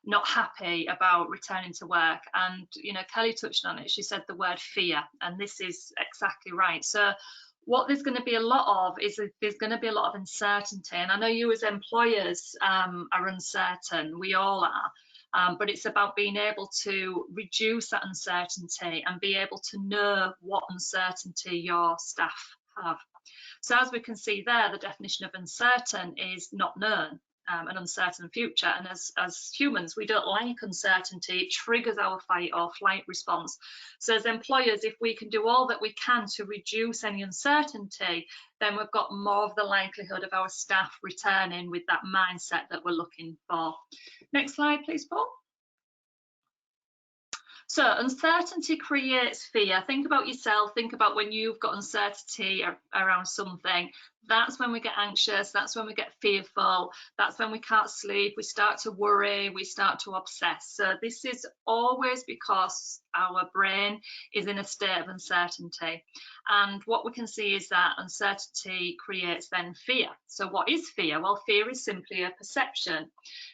not happy about returning to work. And Kelly touched on it. She said the word fear, and this is exactly right. So what there's going to be a lot of is there's going to be a lot of uncertainty, and I know you as employers are uncertain, we all are, but it's about being able to reduce that uncertainty and be able to know what uncertainty your staff have. So as we can see there, the definition of uncertain is not known. An uncertain future, and as humans we don't like uncertainty. It triggers our fight or flight response. So as employers, if we can do all that we can to reduce any uncertainty, then we've got more of the likelihood of our staff returning with that mindset that we're looking for. Next slide, please, Paul. So uncertainty creates fear. Think about yourself, think about when you've got uncertainty around something. That's when we get anxious, that's when we get fearful, that's when we can't sleep, we start to worry, we start to obsess. So this is always because our brain is in a state of uncertainty. And what we can see is that uncertainty creates then fear. So what is fear? Well, fear is simply a perception.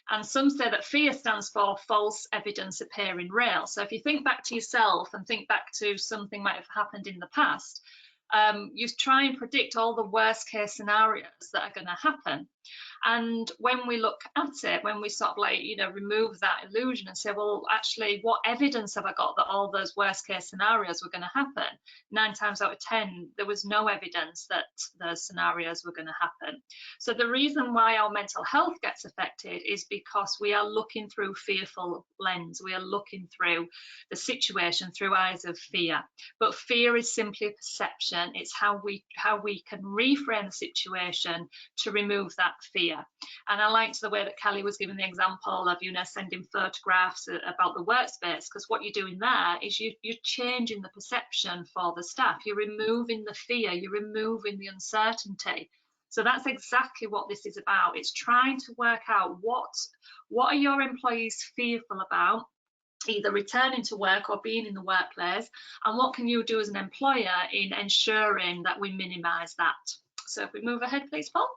And some say that fear stands for false evidence appearing real. So if you think back to yourself and think back to something might have happened in the past, you try and predict all the worst case scenarios that are going to happen. And when we look at it, when we sort of like, remove that illusion and say, well, actually, what evidence have I got that all those worst case scenarios were going to happen? 9 times out of 10, there was no evidence that those scenarios were going to happen. So the reason why our mental health gets affected is because we are looking through fearful lens. We are looking through the situation through eyes of fear. But fear is simply a perception. It's how we can reframe the situation to remove that fear. And I liked the way that Kelly was giving the example of, sending photographs about the workspace, because what you're doing there is you're changing the perception for the staff. You're removing the fear, you're removing the uncertainty. So that's exactly what this is about. It's trying to work out what are your employees fearful about, either returning to work or being in the workplace, and what can you do as an employer in ensuring that we minimize that. So if we move ahead, please, Paul.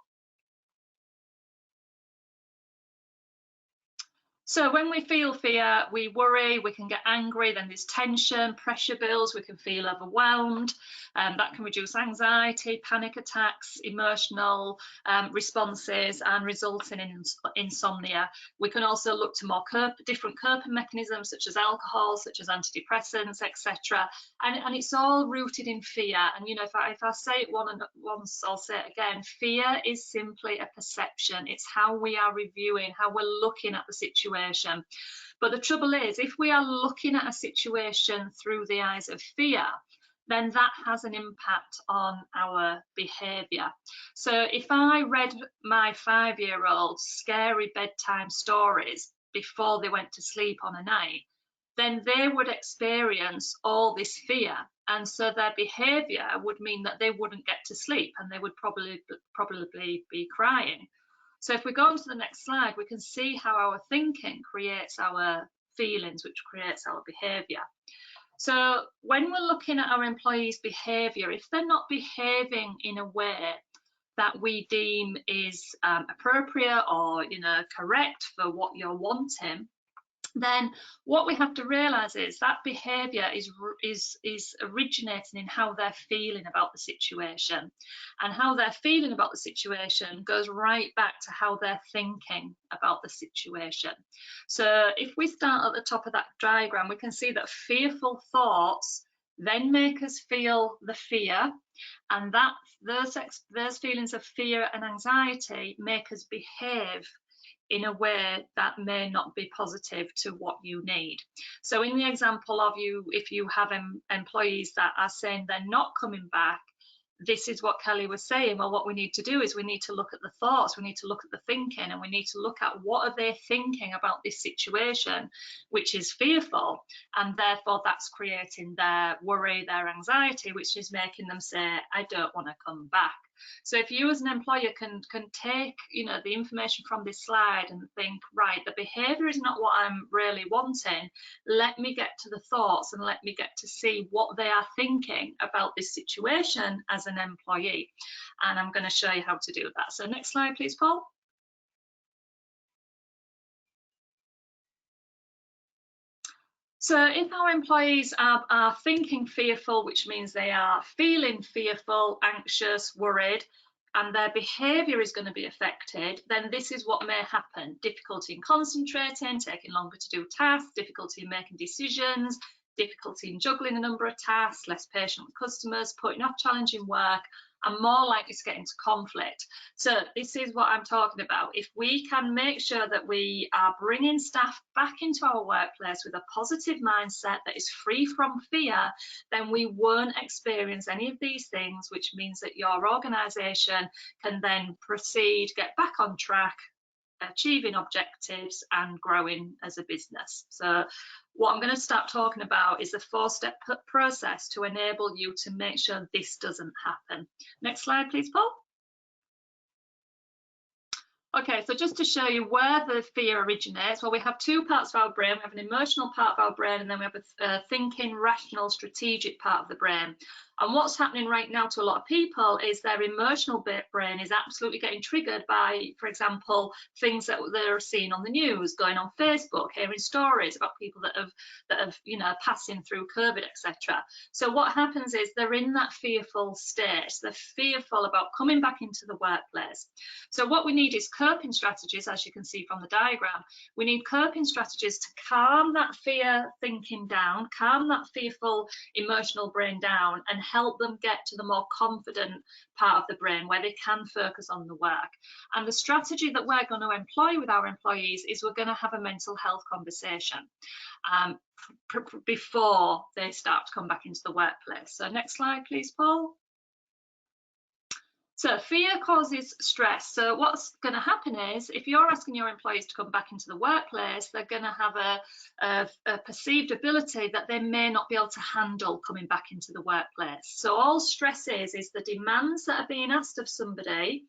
So when we feel fear, we worry, we can get angry, then there's tension, pressure builds, we can feel overwhelmed. That can reduce anxiety, panic attacks, emotional responses, and resulting in insomnia. We can also look to more different coping mechanisms, such as alcohol, such as antidepressants, etc. And it's all rooted in fear. And if I say it once, I'll say it again. Fear is simply a perception. It's how we are reviewing, how we're looking at the situation. But the trouble is, if we are looking at a situation through the eyes of fear, then that has an impact on our behaviour. So if I read my 5-year-old scary bedtime stories before they went to sleep on a night, then they would experience all this fear, and so their behaviour would mean that they wouldn't get to sleep, and they would probably be crying. So if we go on to the next slide, we can see how our thinking creates our feelings, which creates our behaviour. So when we're looking at our employees' behaviour, if they're not behaving in a way that we deem is appropriate or correct for what you're wanting, then what we have to realise is that behaviour is originating in how they're feeling about the situation, and how they're feeling about the situation goes right back to how they're thinking about the situation. So if we start at the top of that diagram, we can see that fearful thoughts then make us feel the fear, and that those feelings of fear and anxiety make us behave in a way that may not be positive to what you need. So in the example of if you have employees that are saying they're not coming back, this is what Kelly was saying. Well, what we need to do is we need to look at the thoughts, we need to look at the thinking, and we need to look at what are they thinking about this situation, which is fearful, and therefore that's creating their worry, their anxiety, which is making them say, I don't want to come back. So if you as an employer can take the information from this slide and think, right, the behaviour is not what I'm really wanting, let me get to the thoughts and let me get to see what they are thinking about this situation as an employee. And I'm going to show you how to do that. So next slide, please, Paul. So if our employees are thinking fearful, which means they are feeling fearful, anxious, worried, and their behaviour is going to be affected, then this is what may happen. Difficulty in concentrating, taking longer to do tasks, difficulty in making decisions, difficulty in juggling a number of tasks, less patient with customers, putting off challenging work, and more likely to get into conflict. So this is what I'm talking about. If we can make sure that we are bringing staff back into our workplace with a positive mindset that is free from fear, then we won't experience any of these things, which means that your organisation can then proceed, get back on track, achieving objectives and growing as a business. So what I'm going to start talking about is a 4-step process to enable you to make sure this doesn't happen. Next slide, please, Paul. Okay, so just to show you where the fear originates, well, we have 2 parts of our brain. We have an emotional part of our brain, and then we have a thinking, rational, strategic part of the brain. And what's happening right now to a lot of people is their emotional brain is absolutely getting triggered by, for example, things that they're seeing on the news, going on Facebook, hearing stories about people that have you know, passing through COVID, etc. So what happens is they're in that fearful state. They're fearful about coming back into the workplace. So what we need is coping strategies, as you can see from the diagram. We need coping strategies to calm that fear thinking down, calm that fearful emotional brain down, and help them get to the more confident part of the brain where they can focus on the work. And the strategy that we're going to employ with our employees is we're going to have a mental health conversation before they start to come back into the workplace. So next slide, please, Paul. So fear causes stress. So what's going to happen is if you're asking your employees to come back into the workplace, they're going to have a perceived ability that they may not be able to handle coming back into the workplace. So all stress is the demands that are being asked of somebody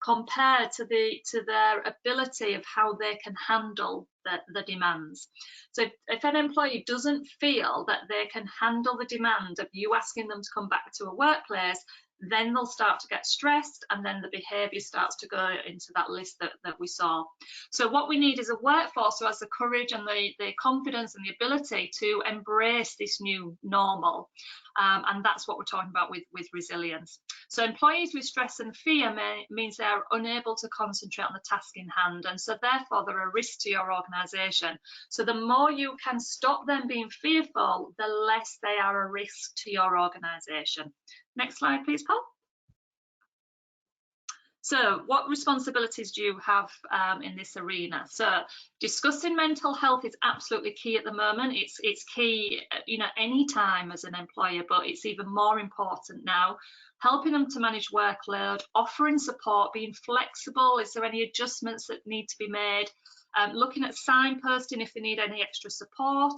compared to their ability of how they can handle the demands. So if an employee doesn't feel that they can handle the demand of you asking them to come back to a workplace, then they'll start to get stressed, and then the behaviour starts to go into that list that we saw. So what we need is a workforce who has the courage and the confidence and the ability to embrace this new normal. And that's what we're talking about with resilience. So employees with stress and fear means they are unable to concentrate on the task in hand, and so therefore they're a risk to your organisation. So the more you can stop them being fearful, the less they are a risk to your organisation. Next slide, please, Paul. So what responsibilities do you have in this arena? So discussing mental health is absolutely key at the moment. It's key, you know, any time as an employer, but it's even more important now. Helping them to manage workload, offering support, being flexible. Is there any adjustments that need to be made? Looking at signposting if they need any extra support,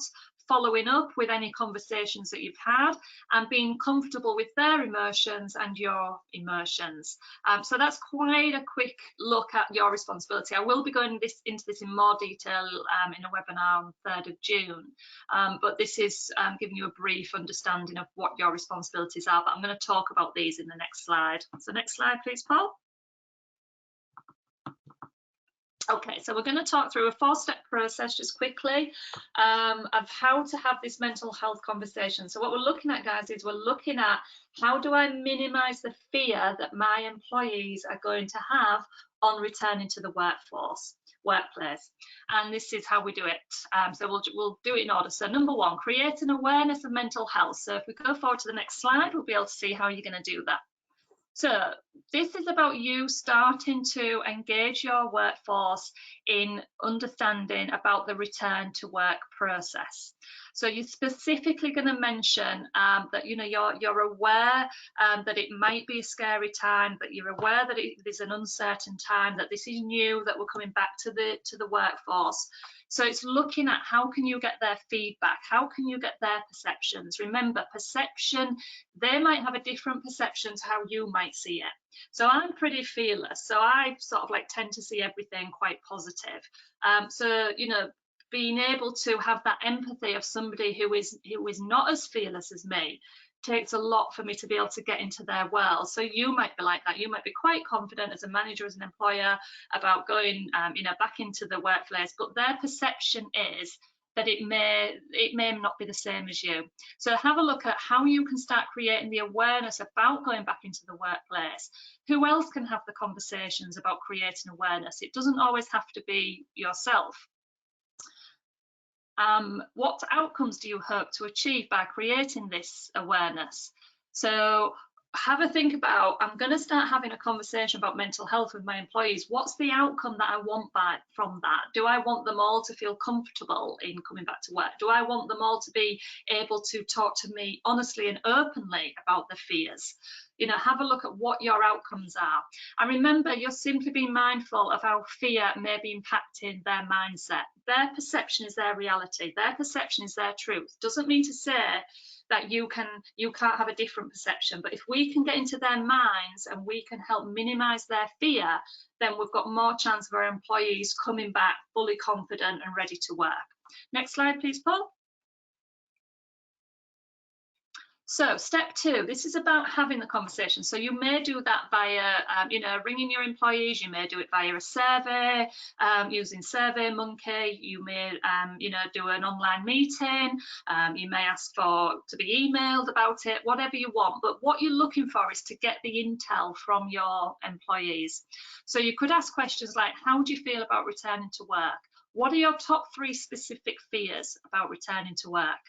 following up with any conversations that you've had, and being comfortable with their emotions and your emotions. So that's quite a quick look at your responsibility. I will be going into this in more detail in a webinar on 3rd of June, but this is giving you a brief understanding of what your responsibilities are, but I'm going to talk about these in the next slide. So next slide, please, Paul. Okay, so we're going to talk through a 4-step process just quickly of how to have this mental health conversation. So what we're looking at, guys, is we're looking at how do I minimise the fear that my employees are going to have on returning to the workplace. And this is how we do it. So we'll do it in order. So number 1, create an awareness of mental health. So if we go forward to the next slide, we'll be able to see how you're going to do that. So this is about you starting to engage your workforce in understanding about the return to work process. So you're specifically going to mention that you're aware that it might be a scary time, that you're aware that it is an uncertain time, that this is new, that we're coming back to the workforce. So it's looking at how can you get their feedback, how can you get their perceptions. Remember, perception, they might have a different perception to how you might see it. So I'm pretty fearless, so I sort of tend to see everything quite positive. So being able to have that empathy of somebody who is not as fearless as me takes a lot for me to be able to get into their world. So you might be like that. You might be quite confident as a manager, as an employer, about going back into the workplace, but their perception is that it may not be the same as you. So have a look at how you can start creating the awareness about going back into the workplace. Who else can have the conversations about creating awareness? It doesn't always have to be yourself. What outcomes do you hope to achieve by creating this awareness? So have a think about, I'm going to start having a conversation about mental health with my employees. What's the outcome that I want from that? Do I want them all to feel comfortable in coming back to work? Do I want them all to be able to talk to me honestly and openly about their fears? Have a look at what your outcomes are. And remember, you're simply being mindful of how fear may be impacting their mindset. Their perception is their reality. Their perception is their truth. Doesn't mean to say that you can't have a different perception, but if we can get into their minds and we can help minimize their fear, then we've got more chance of our employees coming back fully confident and ready to work. Next slide, please, Paul. So step 2, this is about having the conversation. So you may do that via, ringing your employees. You may do it via a survey, using SurveyMonkey. You may, do an online meeting. You may ask to be emailed about it, whatever you want. But what you're looking for is to get the intel from your employees. So you could ask questions like, how do you feel about returning to work? What are your top 3 specific fears about returning to work?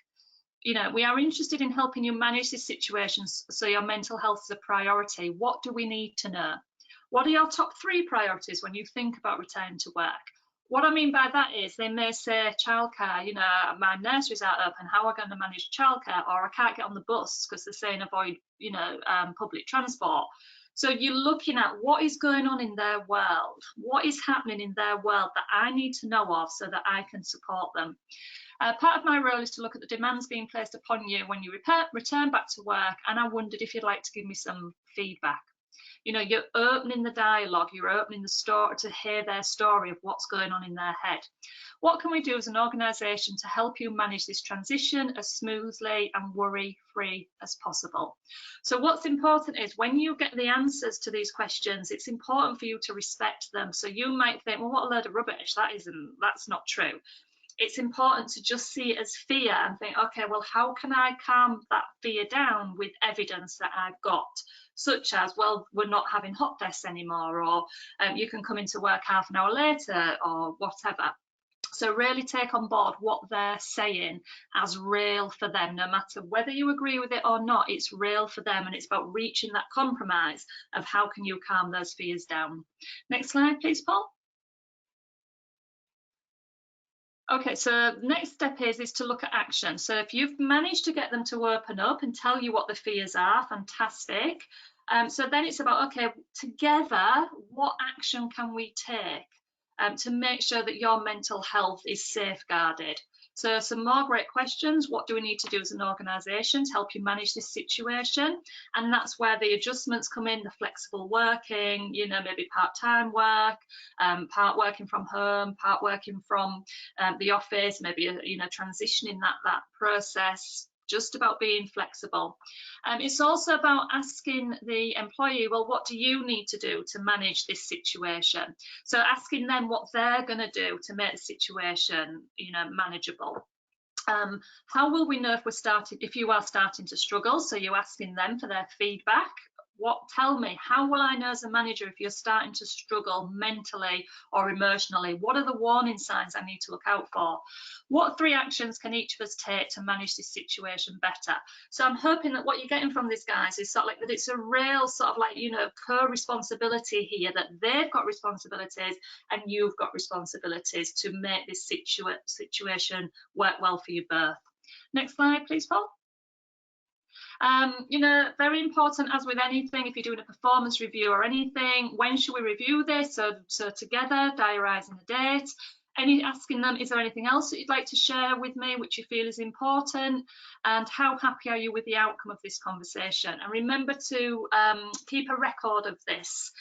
We are interested in helping you manage this situation so your mental health is a priority. What do we need to know? What are your top 3 priorities when you think about returning to work? What I mean by that is they may say childcare, my nurseries aren't open, how am I going to manage childcare? Or I can't get on the bus because they're saying avoid, public transport. So you're looking at what is going on in their world, what is happening in their world that I need to know of so that I can support them. Part of my role is to look at the demands being placed upon you when you return back to work, and I wondered if you'd like to give me some feedback. You're opening the dialogue, you're opening the store to hear their story of what's going on in their head. What can we do as an organisation to help you manage this transition as smoothly and worry-free as possible? So what's important is when you get the answers to these questions, it's important for you to respect them. So you might think, well, what a load of rubbish, that's not true. It's important to just see it as fear and think, okay, well, how can I calm that fear down with evidence that I've got, such as, well, we're not having hot desks anymore, or you can come into work half an hour later, or whatever. So really take on board what they're saying as real for them, no matter whether you agree with it or not, it's real for them, and it's about reaching that compromise of how can you calm those fears down. Next slide, please, Paul. Okay, so next step is to look at action. So if you've managed to get them to open up and tell you what the fears are, fantastic. So then it's about, okay, together, what action can we take to make sure that your mental health is safeguarded? So some more great questions. What do we need to do as an organisation to help you manage this situation? And that's where the adjustments come in, the flexible working, maybe part-time work, part working from home, part working from the office, maybe, transitioning that process, just about being flexible. It's also about asking the employee, well, what do you need to do to manage this situation? So asking them what they're going to do to make the situation, manageable. How will we know if you are starting to struggle? So you're asking them for their feedback. Tell me, how will I know as a manager if you're starting to struggle mentally or emotionally? What are the warning signs I need to look out for? What 3 actions can each of us take to manage this situation better? So I'm hoping that what you're getting from this, guys, is sort of like that it's a real sort of like, co-responsibility here, that they've got responsibilities and you've got responsibilities to make this situation work well for you both. Next slide, please, Paul. Very important, as with anything, if you're doing a performance review or anything, when should we review this? So together, diarising the date. Asking them, is there anything else that you'd like to share with me which you feel is important, and how happy are you with the outcome of this conversation? And remember to keep a record of this,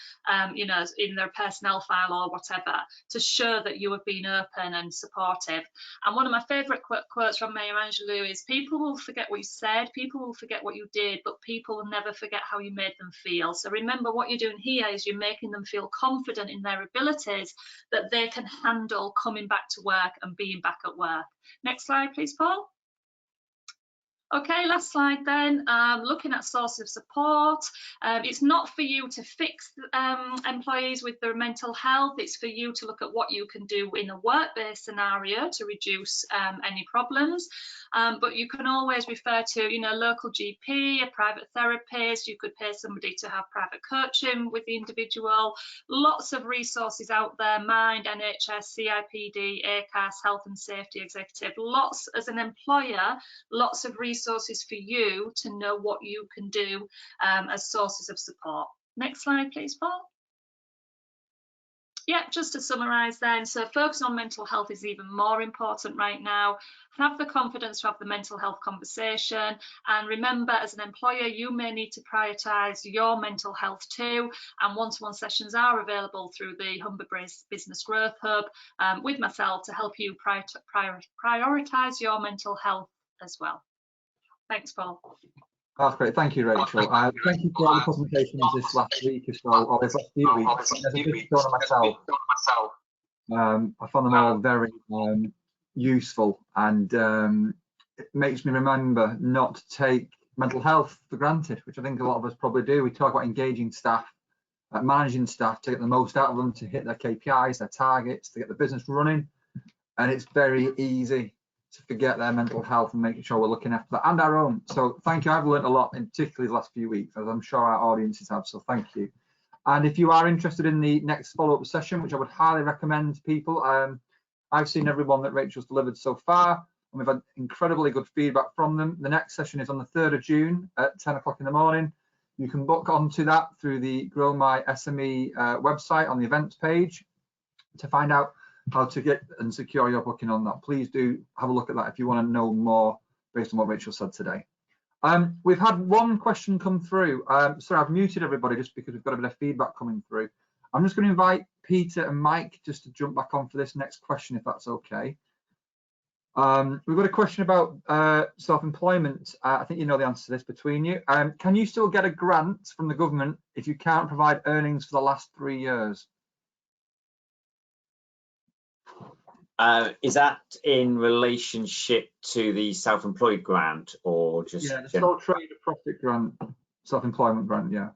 in their personnel file or whatever, to show that you have been open and supportive. And one of my favourite quotes from Maya Angelou is, people will forget what you said, people will forget what you did, but people will never forget how you made them feel. So remember, what you're doing here is you're making them feel confident in their abilities, that they can handle coming back to work and being back at work. Next slide, please, Paul. Okay, last slide then. Looking at sources of support. It's not for you to fix employees with their mental health. It's for you to look at what you can do in a work-based scenario to reduce any problems. But you can always refer to, local GP, a private therapist. You could pay somebody to have private coaching with the individual. Lots of resources out there, Mind, NHS, CIPD, ACAS, Health and Safety Executive. Lots, as an employer, lots of resources for you to know what you can do as sources of support. Next slide, please, Paul. Yeah, just to summarise then, so focus on mental health is even more important right now. Have the confidence to have the mental health conversation, and remember, as an employer, you may need to prioritise your mental health too, and one-to-one sessions are available through the Humber Business Growth Hub with myself to help you prioritise your mental health as well. Thanks, Paul. That's great. Thank you, Rachel. Thank you for all the presentations this last week or so, or this last few weeks. As a business owner myself, I found them all very useful, and it makes me remember not to take mental health for granted, which I think a lot of us probably do. We talk about engaging staff, managing staff to get the most out of them, to hit their KPIs, their targets, to get the business running, and it's very easy to forget their mental health and making sure we're looking after that and our own. So thank you. I've learned a lot, in particularly the last few weeks, as I'm sure our audiences have. So thank you. And if you are interested in the next follow-up session, which I would highly recommend to people, I've seen everyone that Rachel's delivered so far, and we've had incredibly good feedback from them. The next session is on the 3rd of June at 10 o'clock in the morning. You can book onto that through the Grow My SME website on the events page to find out how to get and secure your booking on that. Please do have a look at that if you want to know more based on what Rachel said today. We've had one question come through. Sorry, I've muted everybody just because we've got a bit of feedback coming through. I'm just going to invite Peter and Mike just to jump back on for this next question, if that's okay. We've got a question about self-employment. I think you know the answer to this between you. Can you still get a grant from the government if you can't provide earnings for the last 3 years? Is that in relationship to the self-employed grant, or just? Yeah, the sole trader profit grant, self-employment grant, yeah.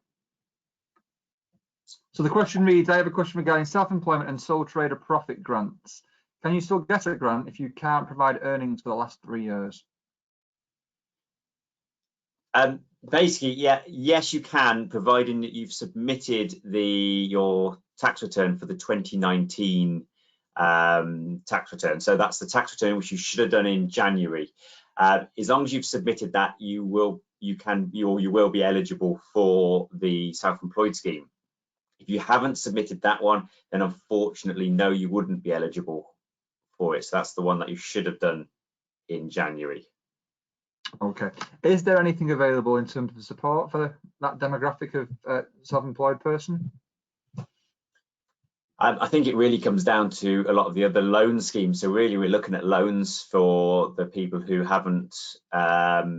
So the question reads, I have a question regarding self-employment and sole trader profit grants. Can you still get a grant if you can't provide earnings for the last 3 years? Basically, yeah, yes, you can, providing that you've submitted your tax return for the 2019 tax return. So that's the tax return which you should have done in January. As long as you've submitted that, you will be eligible for the self-employed scheme. If you haven't submitted that one, then unfortunately, no, you wouldn't be eligible for it. So that's the one that you should have done in January. Okay. Is there anything available in terms of support for that demographic of self-employed person? I think it really comes down to a lot of the other loan schemes. So really, we're looking at loans for the people who haven't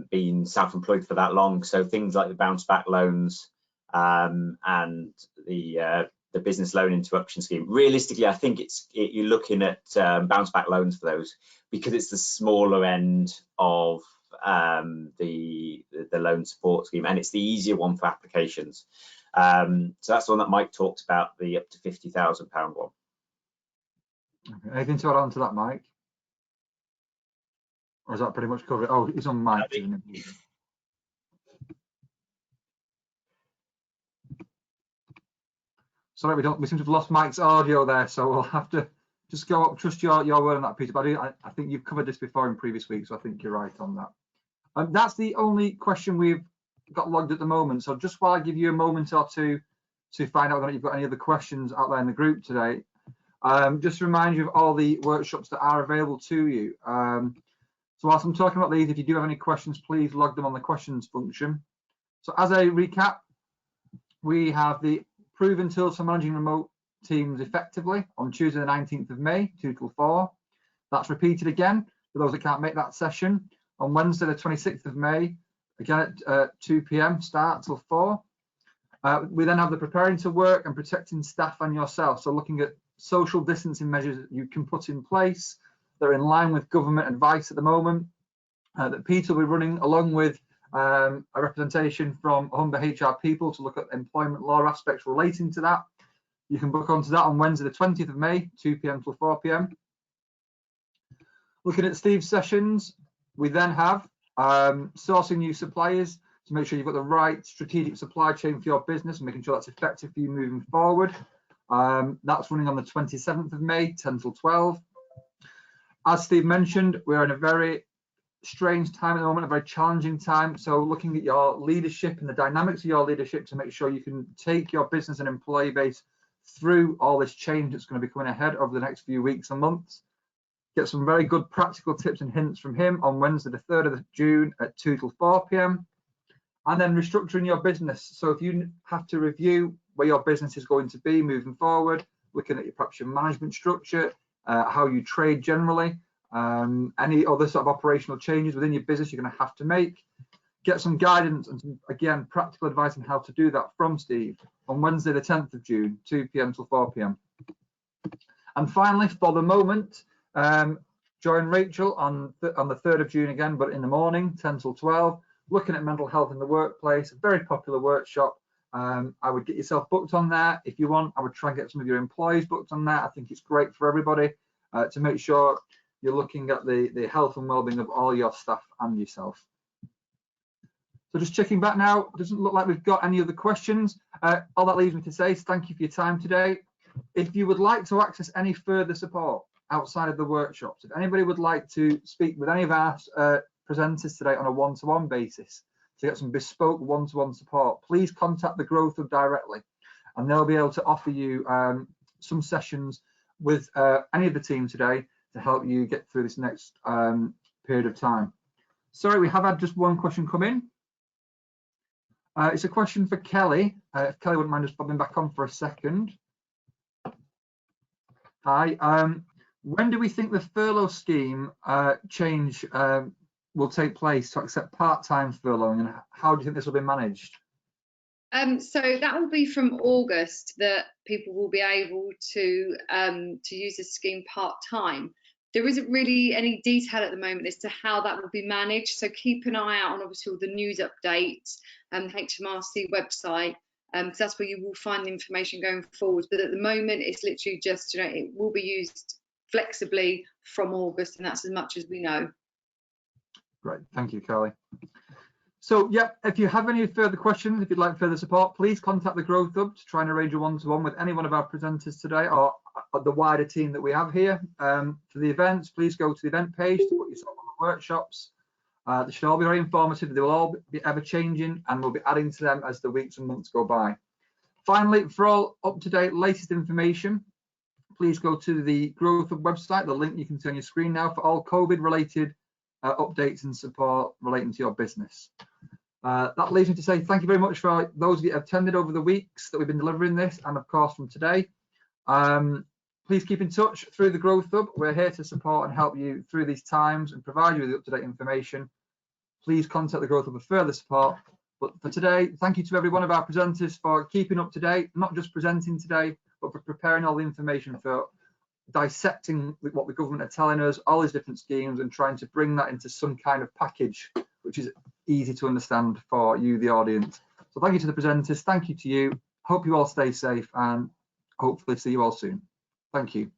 been self-employed for that long. So things like the bounce back loans and the business loan interruption scheme. Realistically, I think you're looking at bounce back loans for those, because it's the smaller end of the loan support scheme, and it's the easier one for applications. So that's the one that Mike talked about, the up to £50,000 one. Okay. Anything to add on to that, Mike? Or is that pretty much covered? Oh, he's on Mike. Sorry, we seem to have lost Mike's audio there, so we'll have to just go up, trust your word on that, Peter. But I think you've covered this before in previous weeks, so I think you're right on that. That's the only question we've got logged at the moment. So just while I give you a moment or two to find out whether you've got any other questions out there in the group today, just to remind you of all the workshops that are available to you. So whilst I'm talking about these, if you do have any questions, please log them on the questions function. So as a recap, we have the proven tools for managing remote teams effectively on Tuesday the 19th of May, 2 till 4. That's repeated again for those that can't make that session on Wednesday the 26th of May, again at 2 p.m. start till 4. We then have the preparing to work and protecting staff and yourself. So looking at social distancing measures that you can put in place that are in line with government advice at the moment, that Peter will be running along with a representation from Humber HR people to look at employment law aspects relating to that. You can book onto that on Wednesday the 20th of May, 2 p.m. till 4 p.m. Looking at Steve's sessions, we then have sourcing new suppliers to make sure you've got the right strategic supply chain for your business and making sure that's effective for you moving forward. That's running on the 27th of May, 10 till 12. As Steve mentioned, we're in a very strange time at the moment, a very challenging time. So looking at your leadership and the dynamics of your leadership to make sure you can take your business and employee base through all this change that's going to be coming ahead over the next few weeks and months. Get some very good practical tips and hints from him on Wednesday the 3rd of June at 2 till 4 p.m. And then restructuring your business. So if you have to review where your business is going to be moving forward, looking at perhaps your management structure, how you trade generally, any other sort of operational changes within your business you're going to have to make. get some guidance and some, again, practical advice on how to do that from Steve on Wednesday the 10th of June, 2 p.m. till 4 p.m. And finally, for the moment, join Rachel on the 3rd of June again, but in the morning, 10 till 12, looking at mental health in the workplace, a very popular workshop. I would get yourself booked on that. If you want, I would try and get some of your employees booked on that. I think it's great for everybody to make sure you're looking at the health and well-being of all your staff and yourself. So just checking back now, doesn't look like we've got any other questions. All that leaves me to say is thank you for your time today. If you would like to access any further support outside of the workshops, if anybody would like to speak with any of our presenters today on a one-to-one basis to get some bespoke one-to-one support, please contact the Growth Hub directly and they'll be able to offer you some sessions with any of the team today to help you get through this next period of time. Sorry, we have had just one question come in. It's a question for Kelly. If Kelly wouldn't mind just popping back on for a second. Hi. When do we think the furlough scheme change will take place to accept part-time furloughing, and how do you think this will be managed? So that will be from August that people will be able to use this scheme part-time. There isn't really any detail at the moment as to how that will be managed. So keep an eye out on obviously all the news updates and HMRC website, because that's where you will find the information going forward. But at the moment, it's literally just, you know, it will be used flexibly from August, and that's as much as we know. Great, thank you, Kelly. So yeah, if you have any further questions, if you'd like further support, please contact the Growth Hub to try and arrange a one-to-one with any one of our presenters today or the wider team that we have here. For the events, please go to the event page to put yourself on the workshops. They should all be very informative. They will all be ever changing and we'll be adding to them as the weeks and months go by. Finally, for all up-to-date latest information, please go to the Growth Hub website, the link you can see on your screen now, for all COVID-related updates and support relating to your business. That leaves me to say thank you very much for those of you who have attended over the weeks that we've been delivering this, and of course from today. Please keep in touch through the Growth Hub. We're here to support and help you through these times and provide you with up-to-date information. Please contact the Growth Hub for further support. But for today, thank you to every one of our presenters for keeping up to date, not just presenting today, but for preparing all the information, for dissecting what the government are telling us, all these different schemes, and trying to bring that into some kind of package which is easy to understand for you, the audience. So thank you to the presenters, thank you to you. Hope you all stay safe and hopefully see you all soon. Thank you.